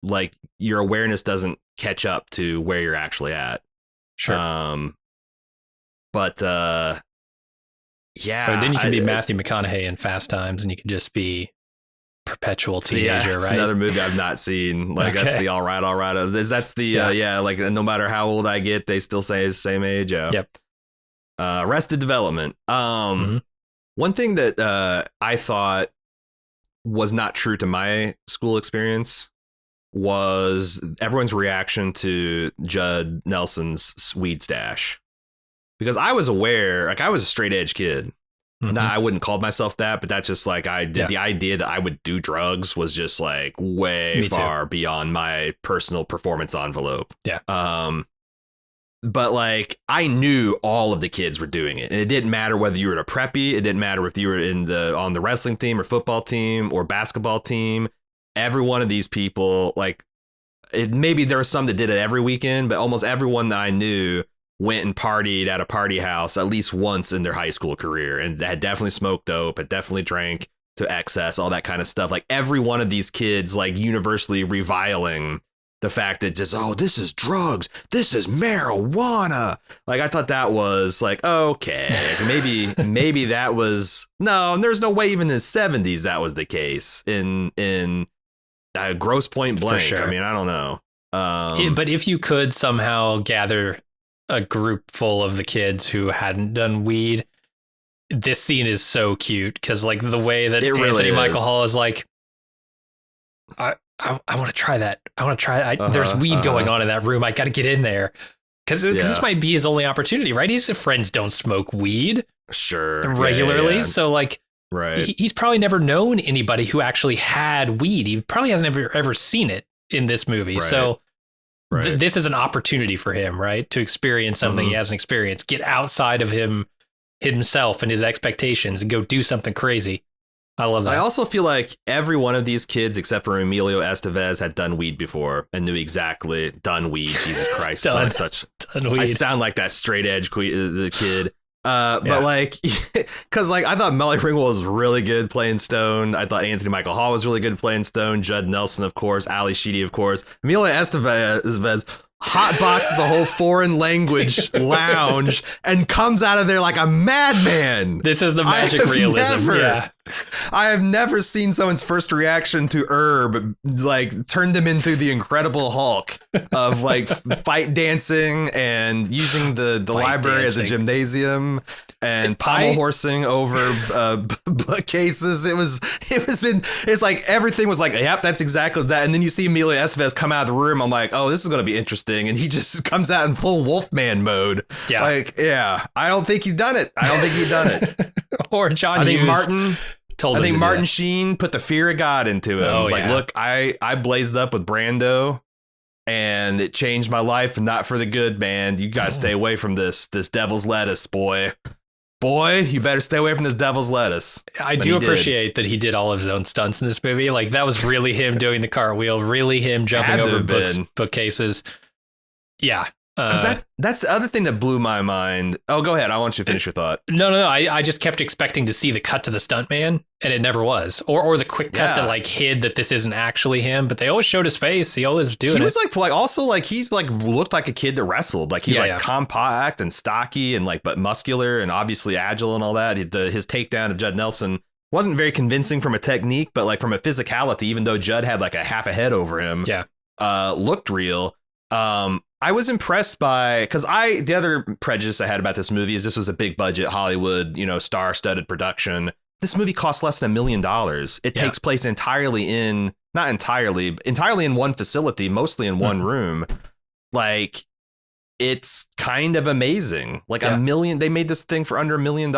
like your awareness doesn't catch up to where you're actually at. Sure. But then you can be Matthew McConaughey in Fast Times, and you can just be perpetual teenager, right? Another movie I've not seen. Like that's the all right. That's the like no matter how old I get, they still say it's the same age. Yeah. Yep. Arrested Development. One thing that I thought was not true to my school experience was everyone's reaction to Judd Nelson's weed stash. Because I was aware, like I was a straight edge kid. Nah, I wouldn't call myself that, but that's just like I did. The idea that I would do drugs was just like way far beyond my personal performance envelope. Yeah. But like I knew all of the kids were doing it, and it didn't matter whether you were at a preppy. It didn't matter if you were on the wrestling team or football team or basketball team. Every one of these people, like maybe there were some that did it every weekend, but almost everyone that I knew went and partied at a party house at least once in their high school career and had definitely smoked dope, had definitely drank to excess, all that kind of stuff. Like every one of these kids, like universally reviling the fact that just, oh, this is drugs. This is marijuana. Like I thought that was like, okay, maybe that was no, and there's no way even in the 70s that was the case in Grosse Point Blank. Sure. I mean, I don't know. But if you could somehow gather a group full of the kids who hadn't done weed, this scene is so cute because like the way that Anthony Michael Hall is like, I want to try that. I want to try. There's weed going on in that room. I got to get in there because this might be his only opportunity, right? His friends don't smoke weed regularly, so like, right? He's probably never known anybody who actually had weed. He probably hasn't ever seen it in this movie, right. So. Right. This is an opportunity for him, right? To experience something he hasn't experienced, get outside of himself and his expectations and go do something crazy. I love that. I also feel like every one of these kids, except for Emilio Estevez, had done weed before and knew exactly done weed. Jesus Christ. Done weed. I sound like that straight edge kid. But like, because like I thought Molly Ringwald was really good playing Stone. I thought Anthony Michael Hall was really good playing Stone. Judd Nelson, of course. Ali Sheedy, of course. Emilio Estevez hotboxes the whole foreign language lounge and comes out of there like a madman. This is the magic realism. I have never seen someone's first reaction to Herb like turned him into the Incredible Hulk of like fight dancing and using the library as a gymnasium and pommel horsing over bookcases. It's like everything was like, yep, that's exactly that. And then you see Emilio Estevez come out of the room. I'm like, oh, this is going to be interesting. And he just comes out in full Wolfman mode. Yeah. Like, yeah, I don't think he's done it. Or John Hughes. I think Martin Sheen put the fear of God into him. Look, I blazed up with Brando and it changed my life and not for the good, man. You gotta stay away from this devil's lettuce, boy. Boy, you better stay away from this devil's lettuce. I do appreciate that he did all of his own stunts in this movie. Like, that was really him doing the cartwheel, really him jumping over bookcases. Yeah. Because that's the other thing that blew my mind. Oh, go ahead. I want you to finish your thought. No. I just kept expecting to see the cut to the stuntman, and it never was. Or the quick cut that like hid that this isn't actually him. But they always showed his face. He always doing it. He was like also like he's like looked like a kid that wrestled. Like he's compact and stocky and like but muscular and obviously agile and all that. His takedown of Judd Nelson wasn't very convincing from a technique, but like from a physicality. Even though Judd had like a half a head over him, looked real. I was impressed by the other prejudice I had about this movie is this was a big budget Hollywood, star-studded production. This movie cost less than $1 million. It takes place entirely in one facility, mostly in one room. Like, it's kind of amazing. Like $1 million. They made this thing for under $1 million.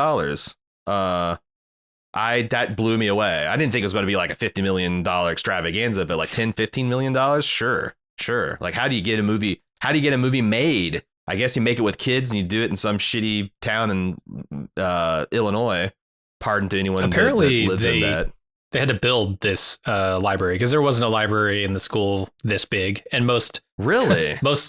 That blew me away. I didn't think it was going to be like a $50 million extravaganza, but like $10-15 million. Sure. Like, how do you get a movie made? I guess you make it with kids and you do it in some shitty town in Illinois. Pardon to anyone apparently that lives in that. They had to build this library because there wasn't a library in the school this big, and most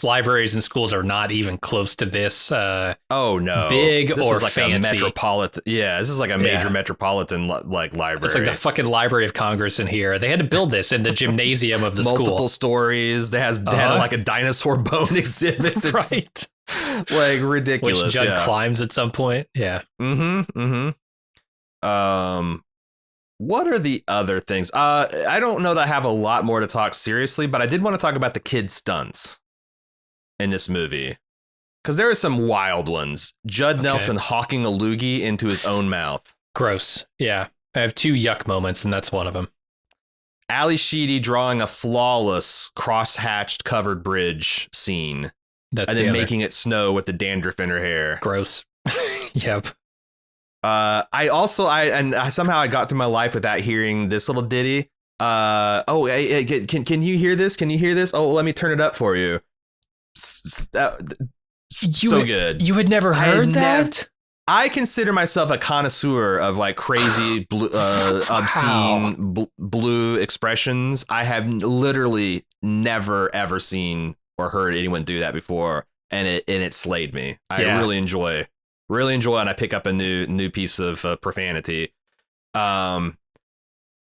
libraries and schools are not even close to this. Big this or is like fancy. A metropolitan. Yeah, this is like a major metropolitan like library. It's like the fucking Library of Congress in here. They had to build this in the gymnasium of the school. Multiple stories. They had like a dinosaur bone exhibit. That's, right. Like ridiculous. Which Judd climbs at some point. Yeah. What are the other things? I don't know that I have a lot more to talk seriously, but I did want to talk about the kid stunts in this movie. Because there are some wild ones. Judd Nelson hawking a loogie into his own mouth. Gross. Yeah. I have 2 yuck moments, and that's one of them. Ali Sheedy drawing a flawless cross-hatched covered bridge scene. And then making it snow with the dandruff in her hair. Gross. Yep. Somehow I got through my life without hearing this little ditty. Can you hear this? Can you hear this? Oh, let me turn it up for you. Good. You had never heard that? I consider myself a connoisseur of like crazy obscene blue expressions. I have literally never ever seen or heard anyone do that before, and it slayed me. I really enjoy when I pick up a new piece of profanity. Molly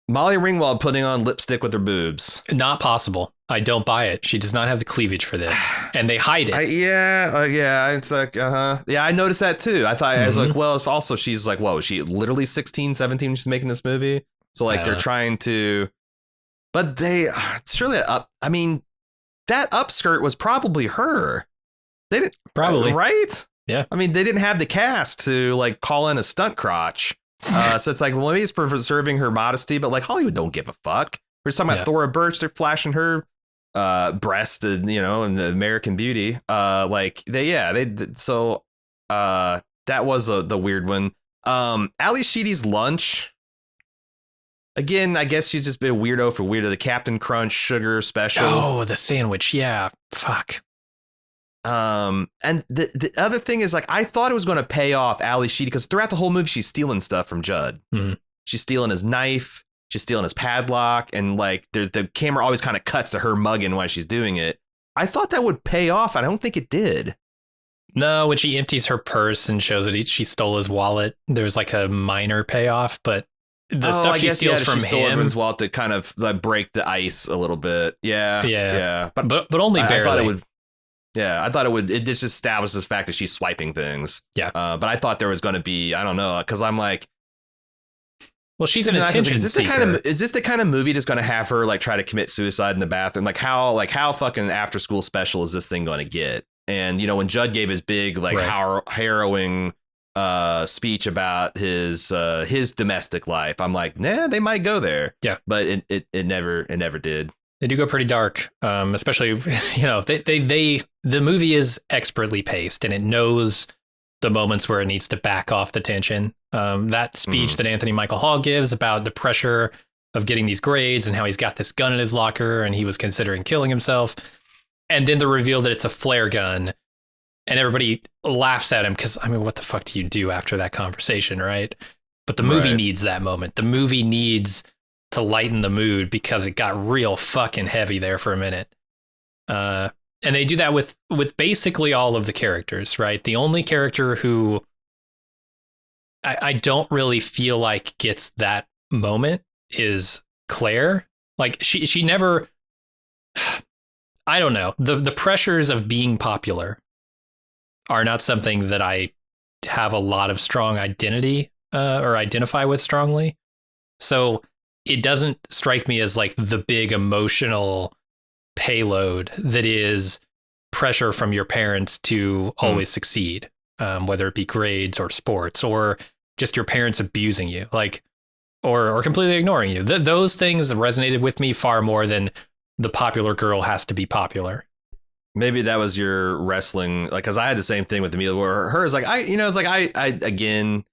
Ringwald putting on lipstick with her boobs. Not possible. I don't buy it. She does not have the cleavage for this, and they hide it. It's like, yeah, I noticed that too. I thought I was like, well, it's also she's like, whoa, was she literally 16, 17 when she's making this movie? So like they're trying to, but they surely that upskirt was probably her. They didn't right? Yeah. I mean, they didn't have the cast to like call in a stunt crotch. So it's like, well, maybe it's preserving her modesty, but like Hollywood don't give a fuck. We're just talking about Thora Birch. They're flashing her breast, in the American Beauty. So that was the weird one. Ali Sheedy's lunch. Again, I guess she's just been a weirdo for weirdo. The Captain Crunch sugar special. Oh, the sandwich. Yeah. Fuck. And the other thing is like I thought it was going to pay off Ali Sheedy because throughout the whole movie she's stealing stuff from Judd. She's stealing his knife, she's stealing his padlock, and like there's the camera always kind of cuts to her mugging while she's doing it. I thought that would pay off. I don't think it did. No, when she empties her purse and shows that she stole his wallet, there's like a minor payoff, but the stuff she steals from him, she stole everyone's wallet to kind of like break the ice a little bit. Yeah. But only barely. I thought it would. Yeah, I thought it would. It just establishes the fact that she's swiping things. Yeah. But I thought there was going to be, I don't know, because I'm like, Well, she's an attention seeker. Is this the kind of movie that's going to have her like try to commit suicide in the bathroom? Like how fucking after school special is this thing going to get? And, you know, when Judd gave his big, like harrowing speech about his domestic life, I'm like, nah, they might go there. Yeah. But it never did. They do go pretty dark, especially, you know, the movie is expertly paced and it knows the moments where it needs to back off the tension. That speech that Anthony Michael Hall gives about the pressure of getting these grades and how he's got this gun in his locker and he was considering killing himself. And then the reveal that it's a flare gun and everybody laughs at him because, I mean, what the fuck do you do after that conversation, right? But the movie needs that moment. The movie needs to lighten the mood because it got real fucking heavy there for a minute. And they do that with basically all of the characters, right? The only character who I don't really feel like gets that moment is Claire. Like she never, I don't know. The pressures of being popular are not something that I have a lot of strong identity or identify with strongly. So it doesn't strike me as like the big emotional payload that is pressure from your parents to always succeed, whether it be grades or sports or just your parents abusing you, like, or completely ignoring you. Those things resonated with me far more than the popular girl has to be popular. Maybe that was your wrestling, like, because I had the same thing with Amelia, where hers, like, again,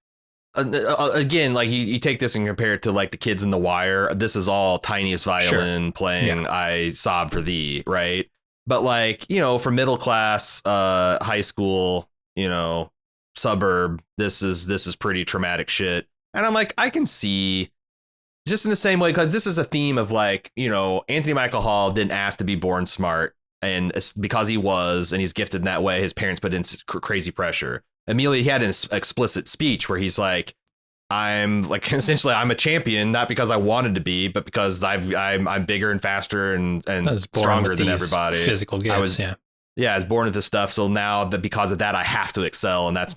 like you take this and compare it to like the kids in The Wire. This is all tiniest violin playing I Sob for Thee, right? But like, you know, for middle class, high school, you know, suburb, this is pretty traumatic shit. And I'm like, I can see, just in the same way, because this is a theme of like, you know, Anthony Michael Hall didn't ask to be born smart, and because he was, and he's gifted in that way, his parents put in crazy pressure. Amelia, he had an explicit speech where he's like, I'm like, essentially, I'm a champion, not because I wanted to be, but because I'm bigger and faster and stronger than everybody. Physical gifts, I was born with this stuff. So now that because of that, I have to excel. And that's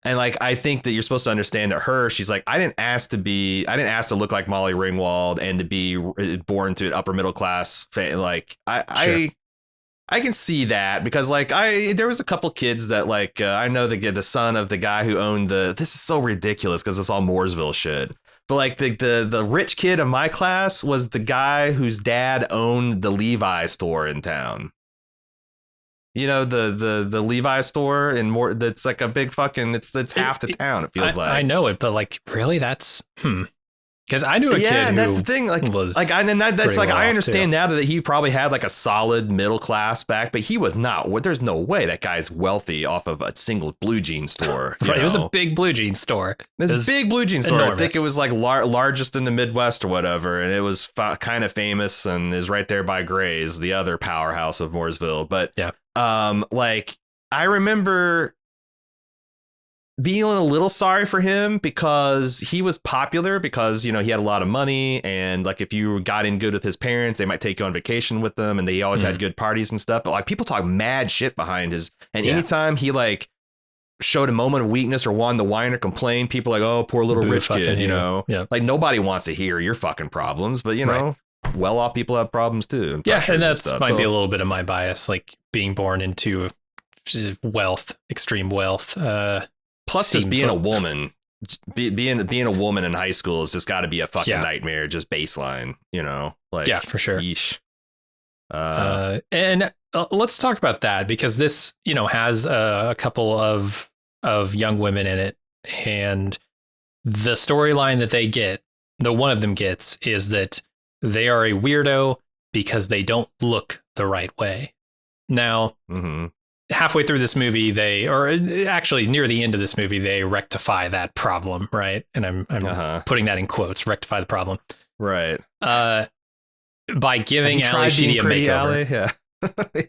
and like, I think that you're supposed to understand that she's like, I didn't ask to look like Molly Ringwald and to be born to an upper middle class. Like I can see that because like there was a couple kids that like I know the son of the guy who owned this is so ridiculous because it's all Mooresville shit. But like the rich kid of my class was the guy whose dad owned the Levi store in town. You know, the Levi store in more, that's like a big fucking, it's half the town, it feels like. I know it, but like really that's because I knew a kid and who that's the thing. Like, was that's like, I understand too. now that he probably had like a solid middle class back, but he was not. There's no way that guy's wealthy off of a single blue jean store. Right, it was a big blue jean store. It was a big blue jean store. Enormous. I think it was like largest in the Midwest or whatever, and it was kind of famous and is right there by Gray's, the other powerhouse of Mooresville. But yeah, like I remember being a little sorry for him because he was popular because, you know, he had a lot of money, and like if you got in good with his parents, they might take you on vacation with them, and they always had good parties and stuff. But like people talk mad shit behind his, and anytime he like showed a moment of weakness or wanted to whine or complain, people like, oh, poor little rich kid, you know, like nobody wants to hear your fucking problems, but you know, well-off people have problems too. Yeah, and that's might be a little bit of my bias, like being born into extreme wealth. Plus, just being a woman, being a woman in high school has just got to be a fucking nightmare. Just baseline, you know, like for sure. Yeesh. And let's talk about that because this, you know, has a couple of young women in it, and the storyline that they get, the one of them gets, is that they are a weirdo because they don't look the right way. Now. Halfway through this movie, actually near the end of this movie, they rectify that problem, right? And I'm putting that in quotes, rectify the problem. Right. By giving Ali Sheedy a makeover.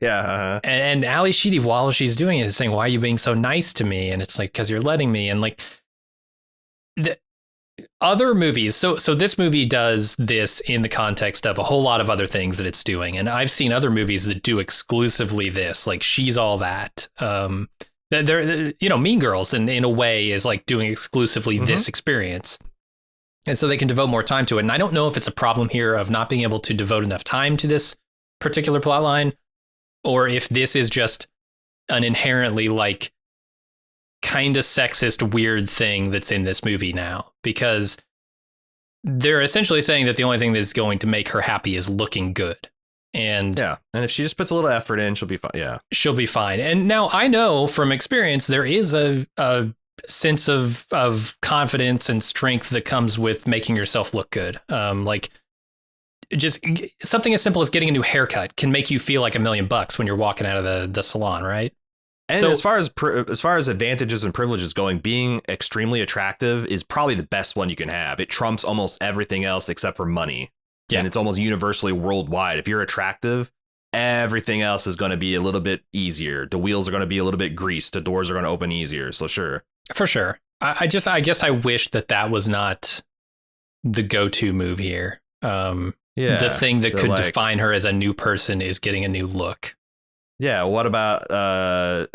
Yeah. And Ali Sheedy, while she's doing it, is saying, why are you being so nice to me? And it's like, because you're letting me. And like the other movies. So this movie does this in the context of a whole lot of other things that it's doing. And I've seen other movies that do exclusively this, like She's All That. They're, you know, Mean Girls in a way is like doing exclusively this experience. And so they can devote more time to it. And I don't know if it's a problem here of not being able to devote enough time to this particular plot line, or if this is just an inherently like kind of sexist, weird thing that's in this movie now, because they're essentially saying that the only thing that's going to make her happy is looking good. And yeah, and if she just puts a little effort in, she'll be fine. Yeah, she'll be fine. And now I know from experience there is a sense of confidence and strength that comes with making yourself look good. Like just something as simple as getting a new haircut can make you feel like $1 million when you're walking out of the salon, right? And so, as far as advantages and privileges going, being extremely attractive is probably the best one you can have. It trumps almost everything else except for money. Yeah. And it's almost universally worldwide. If you're attractive, everything else is going to be a little bit easier. The wheels are going to be a little bit greased. The doors are going to open easier. So sure. For sure. I guess I wish that was not the go-to move here. The thing that could define her as a new person is getting a new look. Yeah. What about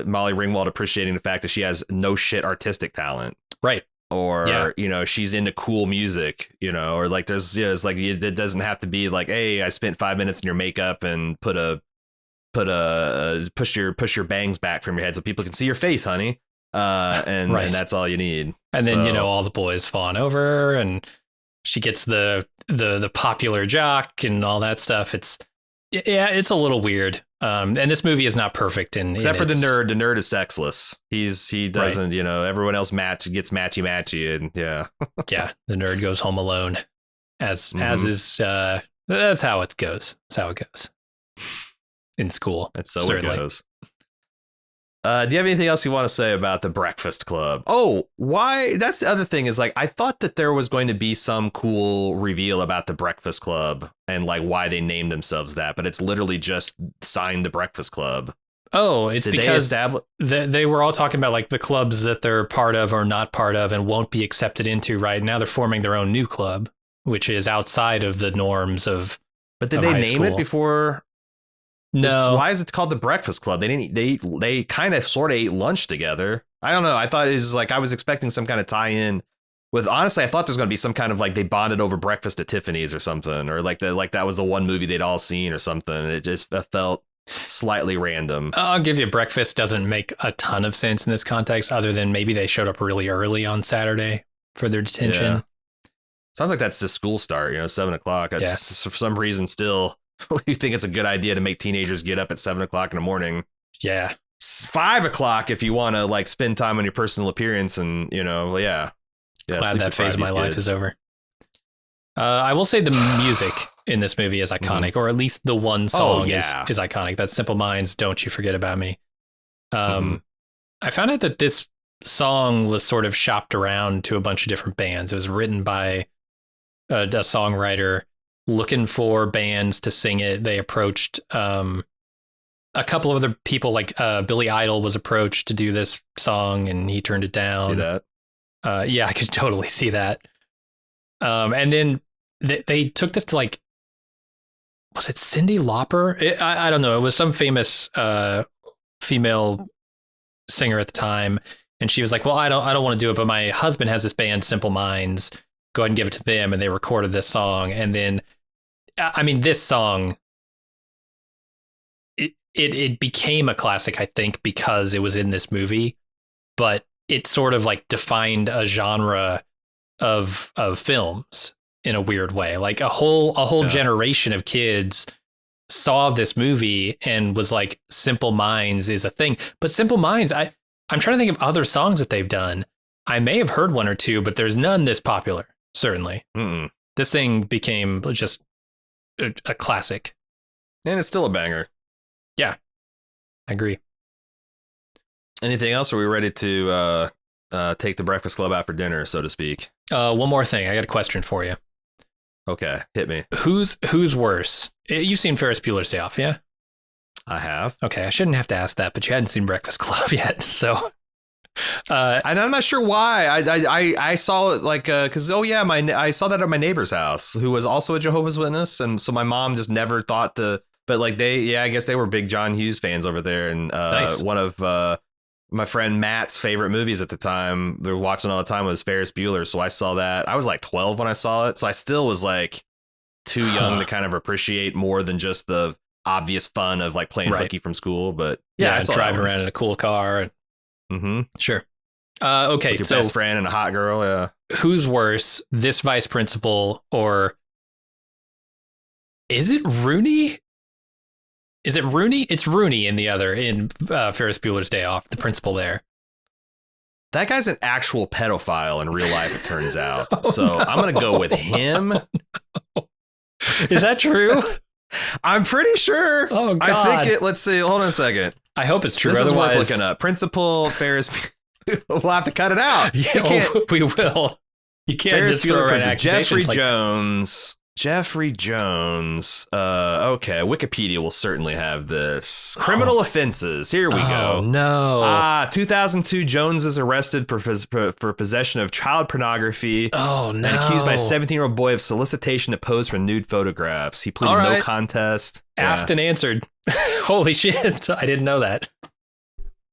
Molly Ringwald appreciating the fact that she has no shit artistic talent? Right. Or, you know, she's into cool music, you know, or like there's, it's like it doesn't have to be like, hey, I spent 5 minutes in your makeup and push your bangs back from your head so people can see your face, honey. And that's all you need. And then, you know, all the boys fawn over her and she gets the popular jock and all that stuff. It's a little weird. And this movie is not perfect except for the nerd. The nerd is sexless. He doesn't, you know, everyone else gets matchy and yeah. Yeah. The nerd goes home alone as is, that's how it goes. That's how it goes in school. That's so certainly. It goes. Do you have anything else you want to say about the Breakfast Club? Oh, why? That's the other thing is like, I thought that there was going to be some cool reveal about the Breakfast Club and like why they named themselves that, but it's literally just signed the Breakfast Club. Oh, it's because they were all talking about like the clubs that they're part of or not part of and won't be accepted into right now. They're forming their own new club, which is outside of the norms of. But did they name it before? No. Why is it called the Breakfast Club? They kind of sort of ate lunch together. I don't know. I thought it was like I was expecting some kind of tie-in with. Honestly, I thought there's going to be some kind of like they bonded over breakfast at Tiffany's or something, or like that was the one movie they'd all seen or something. It just felt slightly random. I'll give you breakfast doesn't make a ton of sense in this context, other than maybe they showed up really early on Saturday for their detention. Yeah. Sounds like that's the school start. 7:00. That's for some reason still. You think it's a good idea to make teenagers get up at 7:00 in the morning? Yeah. 5:00 if you want to like spend time on your personal appearance and, yeah. Glad that phase of my life is over. I will say the music in this movie is iconic, or at least the one song is iconic. That's Simple Minds, Don't You Forget About Me. I found out that this song was sort of shopped around to a bunch of different bands. It was written by a songwriter looking for bands to sing it. They approached a couple of other people, like Billy Idol was approached to do this song and he turned it down. See that? Yeah, I could totally see that. And then they took this to like, was it Cyndi Lauper? I don't know. It was some famous female singer at the time. And she was like, well, I don't want to do it, but my husband has this band, Simple Minds. Go ahead and give it to them. And they recorded this song. And then, I mean, this song, it became a classic, I think, because it was in this movie, but it sort of like defined a genre of films in a weird way. Like a whole generation of kids saw this movie and was like, Simple Minds is a thing. But Simple Minds, I'm trying to think of other songs that they've done. I may have heard one or two, but there's none this popular, certainly. Mm-mm. This thing became just a classic. And it's still a banger. Yeah, I agree. Anything else? Or are we ready to take the Breakfast Club out for dinner, so to speak? One more thing. I got a question for you. Okay, hit me. Who's worse? You've seen Ferris Bueller's Day Off, yeah? I have. Okay, I shouldn't have to ask that, but you hadn't seen Breakfast Club yet, so. And I'm not sure why. I saw it like because I saw that at my neighbor's house, who was also a Jehovah's Witness, and so my mom just never thought to. But like I guess they were big John Hughes fans over there, and nice. One of my friend Matt's favorite movies at the time, they were watching all the time, was Ferris Bueller. So I saw that. I was like 12 when I saw it. So I still was like too young to kind of appreciate more than just the obvious fun of like playing hooky from school. But yeah, I saw driving around in a cool car. Sure. Okay. With your best friend and a hot girl. Yeah. Who's worse, this vice principal or is it Rooney? Is it Rooney? It's Rooney in Ferris Bueller's Day Off, the principal there. That guy's an actual pedophile in real life, it turns out. I'm going to go with him. Is that true? I'm pretty sure. Oh, God. I think let's see. Hold on a second. I hope it's true. This Otherwise, is worth looking up. Principal Ferris. We'll have to cut it out. Yeah, we will. You can't Ferris just throw Bueller around accusations Jeffrey Jones. Okay, Wikipedia will certainly have this. Criminal offenses. Here we go. No. 2002, Jones is arrested for possession of child pornography. Oh, no. And accused by a 17-year-old boy of solicitation to pose for nude photographs. He pleaded no contest. Asked and answered. Holy shit. I didn't know that.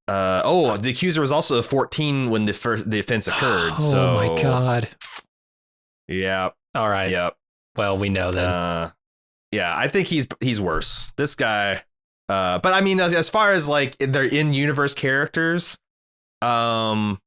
The accuser was also 14 when the offense occurred. Oh my God. Yeah. All right. Yep. Well, we know then. Yeah, I think he's worse. This guy. But I mean, as far as like they're in-universe characters, principal,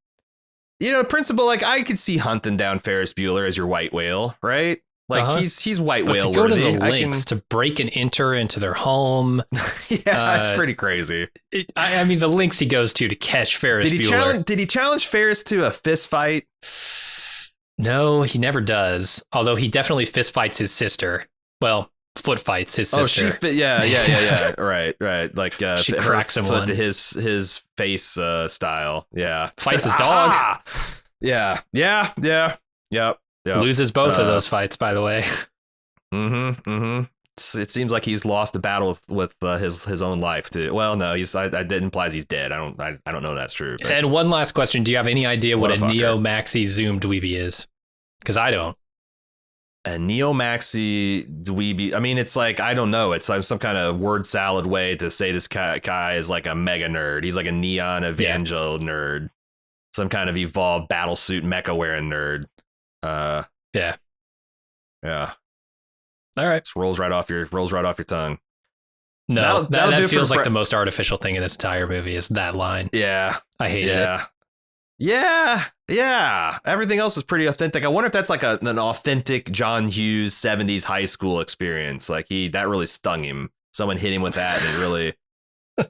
like I could see hunting down Ferris Bueller as your white whale, right? Like he's white whale to go worthy. To the lengths to break and enter into their home. Yeah, it's pretty crazy. I mean, the lengths he goes to catch Ferris Bueller. Did he challenge Ferris to a fist fight? No, he never does. Although he definitely fist fights his sister. Well, foot fights his sister. Oh, yeah. Right. Like she cracks him foot to his face style. Yeah. Fights his dog. Yeah. Yep. Loses both of those fights, by the way. It seems like he's lost a battle with his own life too. Well, no, that implies he's dead. I don't know if that's true. But. And one last question: do you have any idea what a neo maxi zoom dweeby is? Because I don't. A neo maxi dweeby. I mean, it's like I don't know. It's like some kind of word salad way to say this guy is like a mega nerd. He's like a neon evangel nerd, some kind of evolved battlesuit mecha wearing nerd. Yeah. All right. Just rolls right off your tongue. No, that feels like the most artificial thing in this entire movie is that line. Yeah. I hate it. Yeah. Everything else is pretty authentic. I wonder if that's like an authentic John Hughes 70s high school experience. Like that really stung him. Someone hit him with that and it really.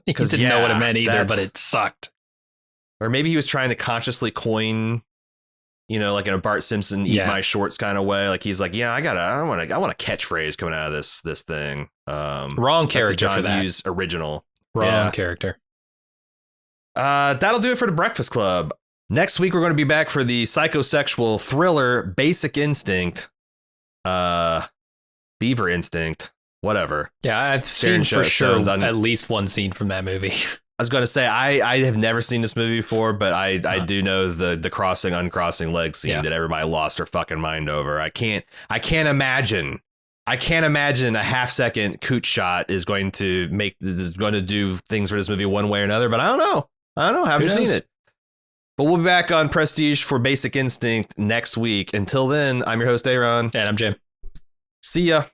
He didn't know what it meant either, but it sucked. Or maybe he was trying to consciously coin, like in a Bart Simpson eat my shorts kind of way. Like he's like, I want a catchphrase coming out of this thing. Wrong character John for that. Hughes original. Wrong character. That'll do it for the Breakfast Club. Next week, we're going to be back for the psychosexual thriller Basic Instinct. Beaver Instinct. Whatever. Yeah, I've seen for sure at least one scene from that movie. I was going to say, I have never seen this movie before, but I do know the crossing, uncrossing leg scene that everybody lost their fucking mind over. I can't imagine a half-second cooch shot is going to do things for this movie one way or another, but I don't know. I haven't seen it. But we'll be back on Prestige for Basic Instinct next week. Until then, I'm your host, Aaron. And I'm Jim. See ya.